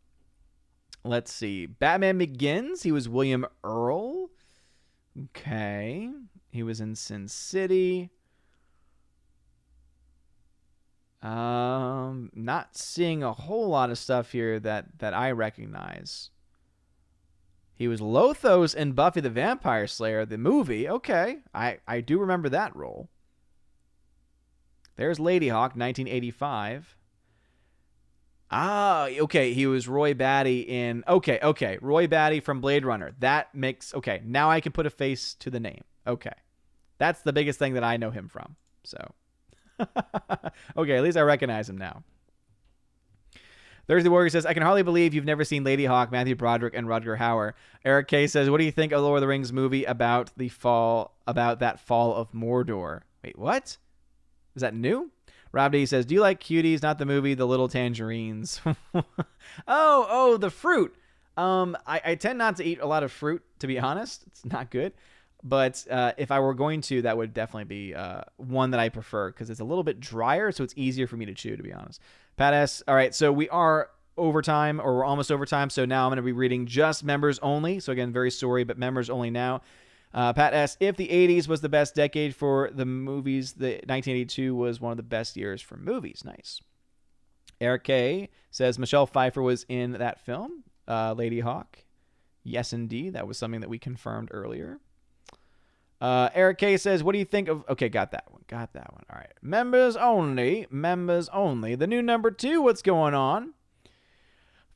Let's see. Batman Begins. He was William Earl. Okay. He was in Sin City. Not seeing a whole lot of stuff here that I recognize. He was Lothos in Buffy the Vampire Slayer, the movie. Okay. I do remember that role. There's Ladyhawke, 1985. Ah, okay. He was Roy Batty in... Okay. Roy Batty from Blade Runner. That makes... Okay, now I can put a face to the name. Okay. That's the biggest thing that I know him from. So... Okay, at least I recognize him now. Thursday Warrior says, I can hardly believe you've never seen Ladyhawke, Matthew Broderick, and Rutger Hauer. Eric K says, what do you think of Lord of the Rings movie about that fall of Mordor? Wait, what? Is that new? Rob D says, do you like Cuties, not the movie, The Little Tangerines? oh, the fruit. I tend not to eat a lot of fruit, to be honest. It's not good. But if I were going to, that would definitely be one that I prefer because it's a little bit drier, so it's easier for me to chew, to be honest. Pat S. All right, so we are overtime, or we're almost overtime, so now I'm going to be reading just members only. So again, very sorry, but members only now. Pat S. If the 80s was the best decade for the movies, the 1982 was one of the best years for movies. Nice. Eric K. says Michelle Pfeiffer was in that film, Ladyhawke. Yes, indeed. That was something that we confirmed earlier. Eric K says, what do you think of... Okay, got that one. All right. Members only. The new number 2, what's going on?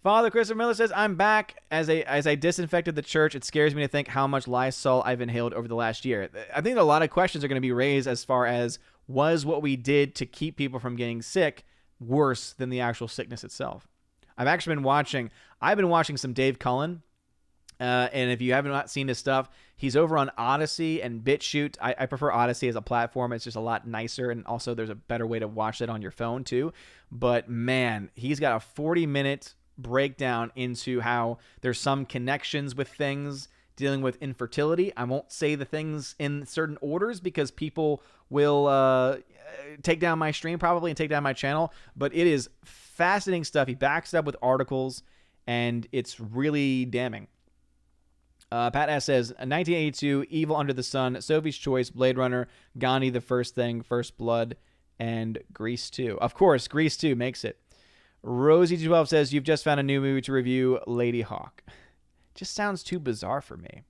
Father Christopher Miller says, I'm back. As I disinfected the church, it scares me to think how much Lysol I've inhaled over the last year. I think a lot of questions are going to be raised as far as, was what we did to keep people from getting sick worse than the actual sickness itself? I've been watching some Dave Cullen. And if you haven't not seen his stuff, he's over on Odyssey and BitChute. I prefer Odyssey as a platform. It's just a lot nicer, and also there's a better way to watch it on your phone too. But man, he's got a 40-minute breakdown into how there's some connections with things dealing with infertility. I won't say the things in certain orders because people will take down my stream probably and take down my channel. But it is fascinating stuff. He backs it up with articles, and it's really damning. Pat S. says, 1982, Evil Under the Sun, Sophie's Choice, Blade Runner, Gandhi, The First Thing, First Blood, and Grease 2. Of course, Grease 2 makes it. Rosie12 says, you've just found a new movie to review, Ladyhawke. Just sounds too bizarre for me.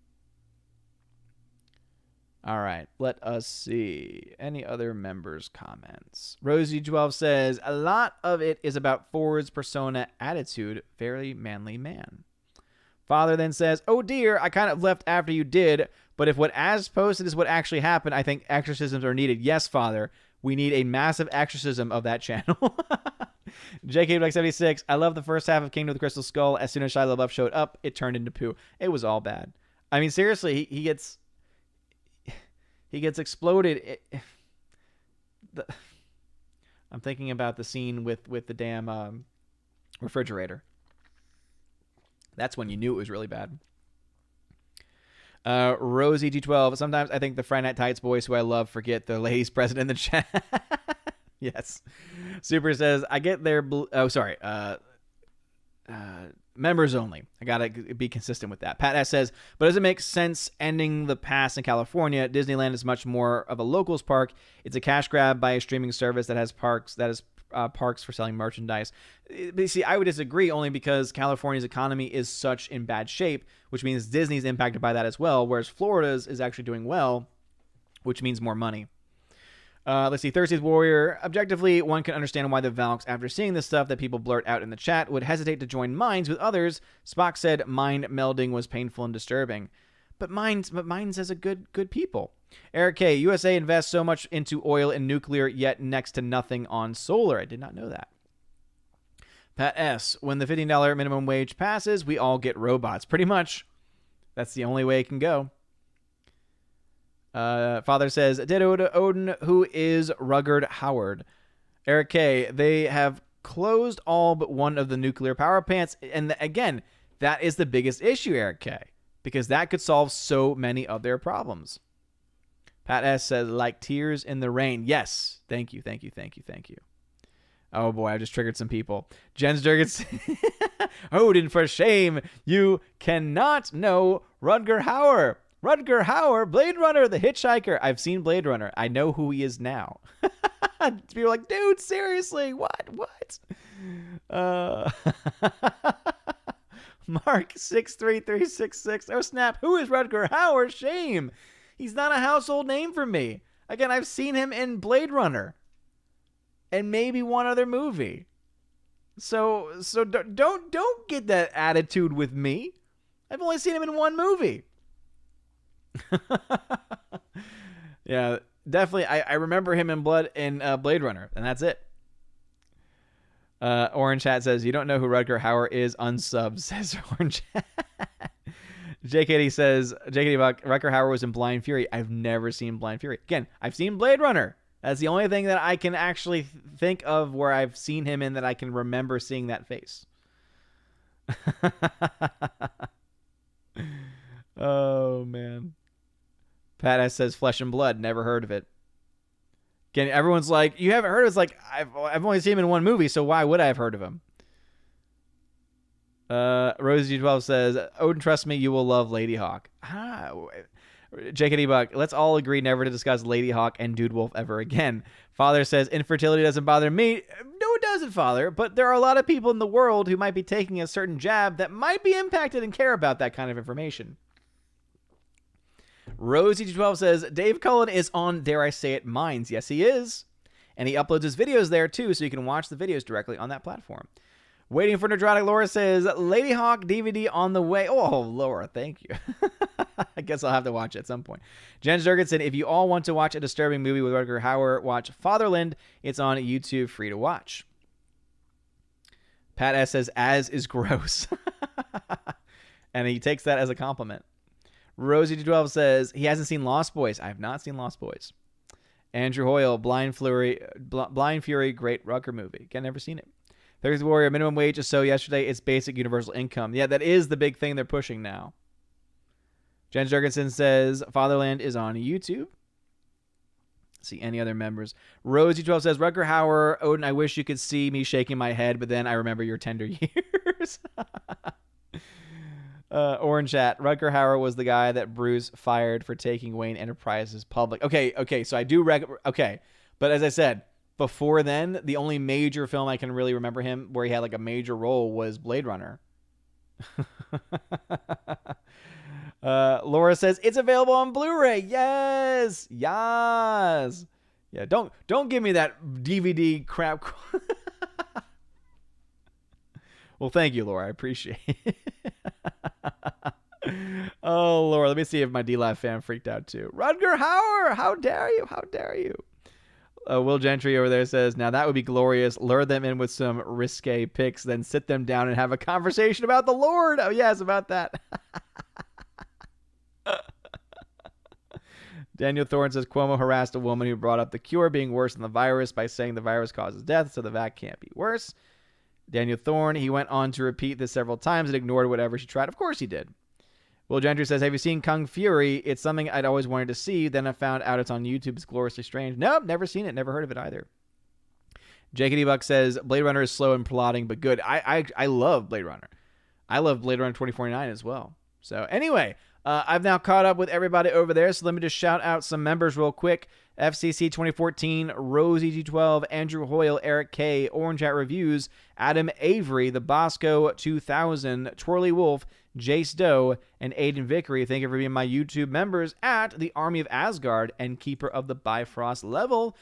All right, let us see. Any other members' comments? Rosie12 says, a lot of it is about Ford's persona attitude, very manly man. Father then says, oh dear, I kind of left after you did, but if what as posted is what actually happened, I think exorcisms are needed. Yes, Father, we need a massive exorcism of that channel. JK76, I love the first half of Kingdom of the Crystal Skull. As soon as Shia LaBeouf showed up, it turned into poo. It was all bad. I mean, seriously, he gets exploded. I'm thinking about the scene with the damn refrigerator. That's when you knew it was really bad. Rosie G12. Sometimes I think the Friday Night Tights boys, who I love, forget the ladies present in the chat. Yes. Super says, I get their... members only. I gotta be consistent with that. Pat S says, but does it make sense ending the pass in California? Disneyland is much more of a locals park. It's a cash grab by a streaming service that has parks for selling merchandise. But see, I would disagree only because California's economy is such in bad shape, which means Disney's impacted by that as well, whereas Florida's is actually doing well, which means more money. Let's see. Thursday's Warrior. Objectively, one can understand why the Valks, after seeing the stuff that people blurt out in the chat, would hesitate to join minds with others. Spock said mind melding was painful and disturbing. But minds as a good people. Eric K. USA invests so much into oil and nuclear, yet next to nothing on solar. I did not know that. Pat S. When the $15 minimum wage passes, we all get robots. Pretty much. That's the only way it can go. Father says, Ditto to Odin, who is Rugged Howard. Eric K. They have closed all but one of the nuclear power plants. And again, that is the biggest issue, Eric K. Because that could solve so many of their problems. Pat S. says, like tears in the rain. Yes. Thank you. Oh boy, I just triggered some people. Jens Jurgens. Odin, for shame. You cannot know Rutger Hauer. Rutger Hauer, Blade Runner, the hitchhiker. I've seen Blade Runner. I know who he is now. People are like, dude, seriously? What? Mark 63366. Oh, snap. Who is Rutger Hauer? Shame. He's not a household name for me. Again, I've seen him in Blade Runner. And maybe one other movie. So don't get that attitude with me. I've only seen him in one movie. Yeah, definitely. I remember him in Blade Runner, and that's it. Orange Hat says, you don't know who Rutger Hauer is, unsub, says Orange Hat. JKD says, JKD Rutger Hauer was in Blind Fury. I've never seen Blind Fury. Again, I've seen Blade Runner. That's the only thing that I can actually think of where I've seen him in that I can remember seeing that face. Oh, man. Pat S. says, Flesh and Blood. Never heard of it. Again, everyone's like, you haven't heard of it? It's like, I've only seen him in one movie, so why would I have heard of him? Rosie G12 says, Odin, trust me, you will love Lady Hawk. JKD Buck, let's all agree never to discuss Lady Hawk and Dude Wolf ever again. Father says, infertility doesn't bother me. No, it doesn't, Father, but there are a lot of people in the world who might be taking a certain jab that might be impacted and care about that kind of information. Rosie G12 says, Dave Cullen is on, dare I say it, Minds. Yes, he is. And he uploads his videos there, too, so you can watch the videos directly on that platform. Waiting for Nerdrotic, Laura says, Lady Hawk DVD on the way. Oh, Laura, thank you. I guess I'll have to watch it at some point. Jen Jurgensen, if you all want to watch a disturbing movie with Rutger Hauer, watch Fatherland. It's on YouTube, free to watch. Pat S. says, as is gross. And he takes that as a compliment. Rosie D12 says, he hasn't seen Lost Boys. I have not seen Lost Boys. Andrew Hoyle, Blind Fury, great Rutger movie. Again, never seen it. Thursday Warrior, minimum wage is so yesterday. It's basic universal income. Yeah, that is the big thing they're pushing now. Jen Jurgensen says, Fatherland is on YouTube. Let's see any other members. Rosie12 says, Rutger Hauer, Odin, I wish you could see me shaking my head, but then I remember your tender years. Orange Chat, Rutger Hauer was the guy that Bruce fired for taking Wayne Enterprises public. Okay, so I do okay. But as I said, before then, the only major film I can really remember him where he had like a major role was Blade Runner. Laura says, it's available on Blu-ray. Yes. Yeah, don't give me that DVD crap. Well, thank you, Laura. I appreciate it. Oh, Laura, let me see if my D-Live fan freaked out too. Rutger Hauer, how dare you? Will Gentry over there says, now that would be glorious. Lure them in with some risque picks, then sit them down and have a conversation about the Lord. Oh, yes, about that. Daniel Thorne says, Cuomo harassed a woman who brought up the cure being worse than the virus by saying the virus causes death, so the vac can't be worse. Daniel Thorne, he went on to repeat this several times and ignored whatever she tried. Of course he did. Will Gentry says, have you seen Kung Fury? It's something I'd always wanted to see. Then I found out it's on YouTube. It's gloriously strange. Nope, never seen it. Never heard of it either. JKD Buck says, Blade Runner is slow and plotting, but good. I love Blade Runner. I love Blade Runner 2049 as well. So anyway, I've now caught up with everybody over there. So let me just shout out some members real quick. FCC 2014, Rosie G12, Andrew Hoyle, Eric K, Orange Hat Reviews, Adam Avery, the Bosco 2000, Twirly Wolf, Jace Doe, and Aiden Vickery. Thank you for being my YouTube members at the Army of Asgard and Keeper of the Bifrost level.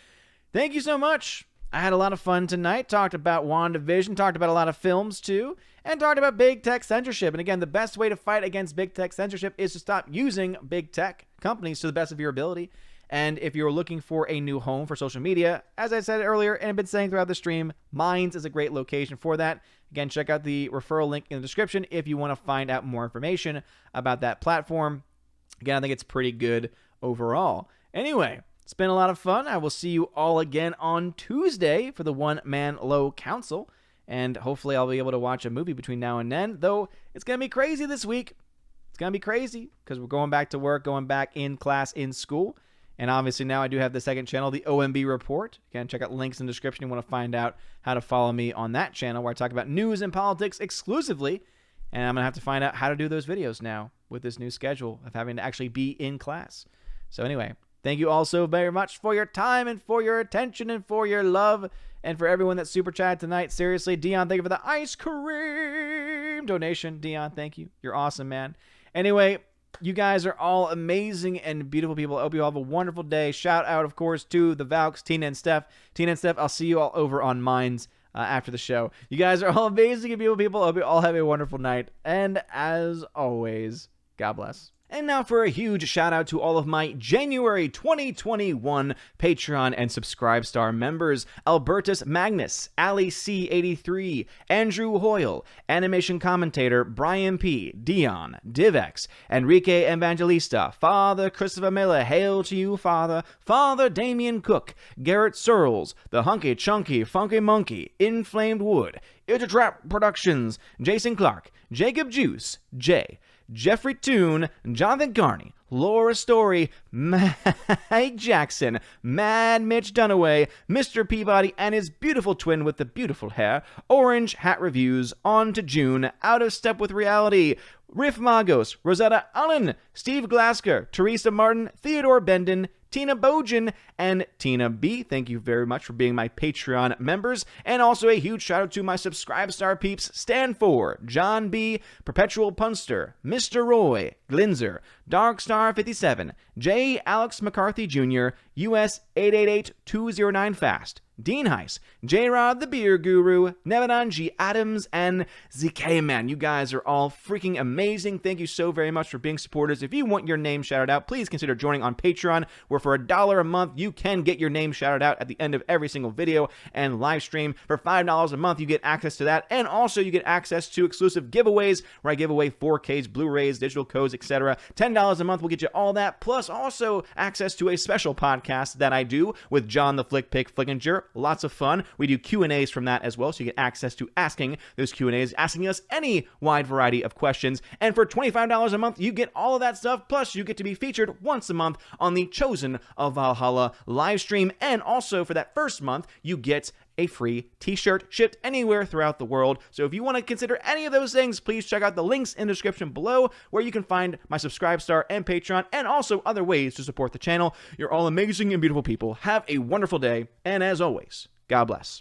Thank you so much. I had a lot of fun tonight. Talked about WandaVision, talked about a lot of films too, and talked about big tech censorship. And again, the best way to fight against big tech censorship is to stop using big tech companies to the best of your ability. And if you're looking for a new home for social media, as I said earlier and have been saying throughout the stream, Minds is a great location for that. Again, check out the referral link in the description if you want to find out more information about that platform. Again, I think it's pretty good overall. Anyway, it's been a lot of fun. I will see you all again on Tuesday for the One Man Low Council. And hopefully I'll be able to watch a movie between now and then, though it's going to be crazy this week. It's going to be crazy because we're going back to work, going back in class, in school. And obviously now I do have the second channel, the OMB Report. Again, check out links in the description if you want to find out how to follow me on that channel where I talk about news and politics exclusively. And I'm going to have to find out how to do those videos now with this new schedule of having to actually be in class. So anyway, thank you all so very much for your time and for your attention and for your love. And for everyone that super chatted tonight, seriously, Dion, thank you for the ice cream donation. Dion, thank you. You're awesome, man. Anyway, you guys are all amazing and beautiful people. I hope you all have a wonderful day. Shout out, of course, to the Valks, Tina and Steph. Tina and Steph, I'll see you all over on Minds after the show. You guys are all amazing and beautiful people. I hope you all have a wonderful night. And as always, God bless. And now for a huge shout out to all of my January 2021 Patreon and Subscribe Star members: Albertus Magnus, Ali C83, Andrew Hoyle, Animation Commentator Brian P, Dion, Divex, Enrique Evangelista, Father Christopher Miller, hail to you, Father, Father Damian Cook, Garrett Searles, The Hunky Chunky Funky Monkey, Inflamed Wood, Trap Productions, Jason Clark, Jacob Juice, J, Jeffrey Toone, Jonathan Carney, Laura Story, Mike Jackson, Mad Mitch Dunaway, Mr. Peabody and his beautiful twin with the beautiful hair, Orange Hat Reviews, On to June, Out of Step with Reality, Riff Magos, Rosetta Allen, Steve Glasker, Teresa Martin, Theodore Bendon, Tina Bojan, and Tina B. Thank you very much for being my Patreon members. And also a huge shout out to my Subscribe Star peeps: Stand For, John B., Perpetual Punster, Mr. Roy, Glinzer, Darkstar57, J. Alex McCarthy Jr., US 888209 Fast, Dean Heiss, J-Rod the Beer Guru, Nevadan G. Adams, and ZK Man. You guys are all freaking amazing. Thank you so very much for being supporters. If you want your name shouted out, please consider joining on Patreon, where for $1 a month, you can get your name shouted out at the end of every single video and live stream. For $5 a month, you get access to that, and also you get access to exclusive giveaways, where I give away 4Ks, Blu-rays, digital codes, etc. $10 a month will get you all that, plus also access to a special podcast that I do with John the Flick Pick Flickinger. Lots of fun. We do Q&As from that as well, so you get access to asking those Q&As, asking us any wide variety of questions. And for $25 a month, you get all of that stuff, plus you get to be featured once a month on the Chosen of Valhalla live stream. And also for that first month, you get a free t-shirt shipped anywhere throughout the world. So if you want to consider any of those things, please check out the links in the description below, where you can find my Subscribe Star and Patreon, and also other ways to support the channel. You're all amazing and beautiful people. Have a wonderful day, and as always, God bless.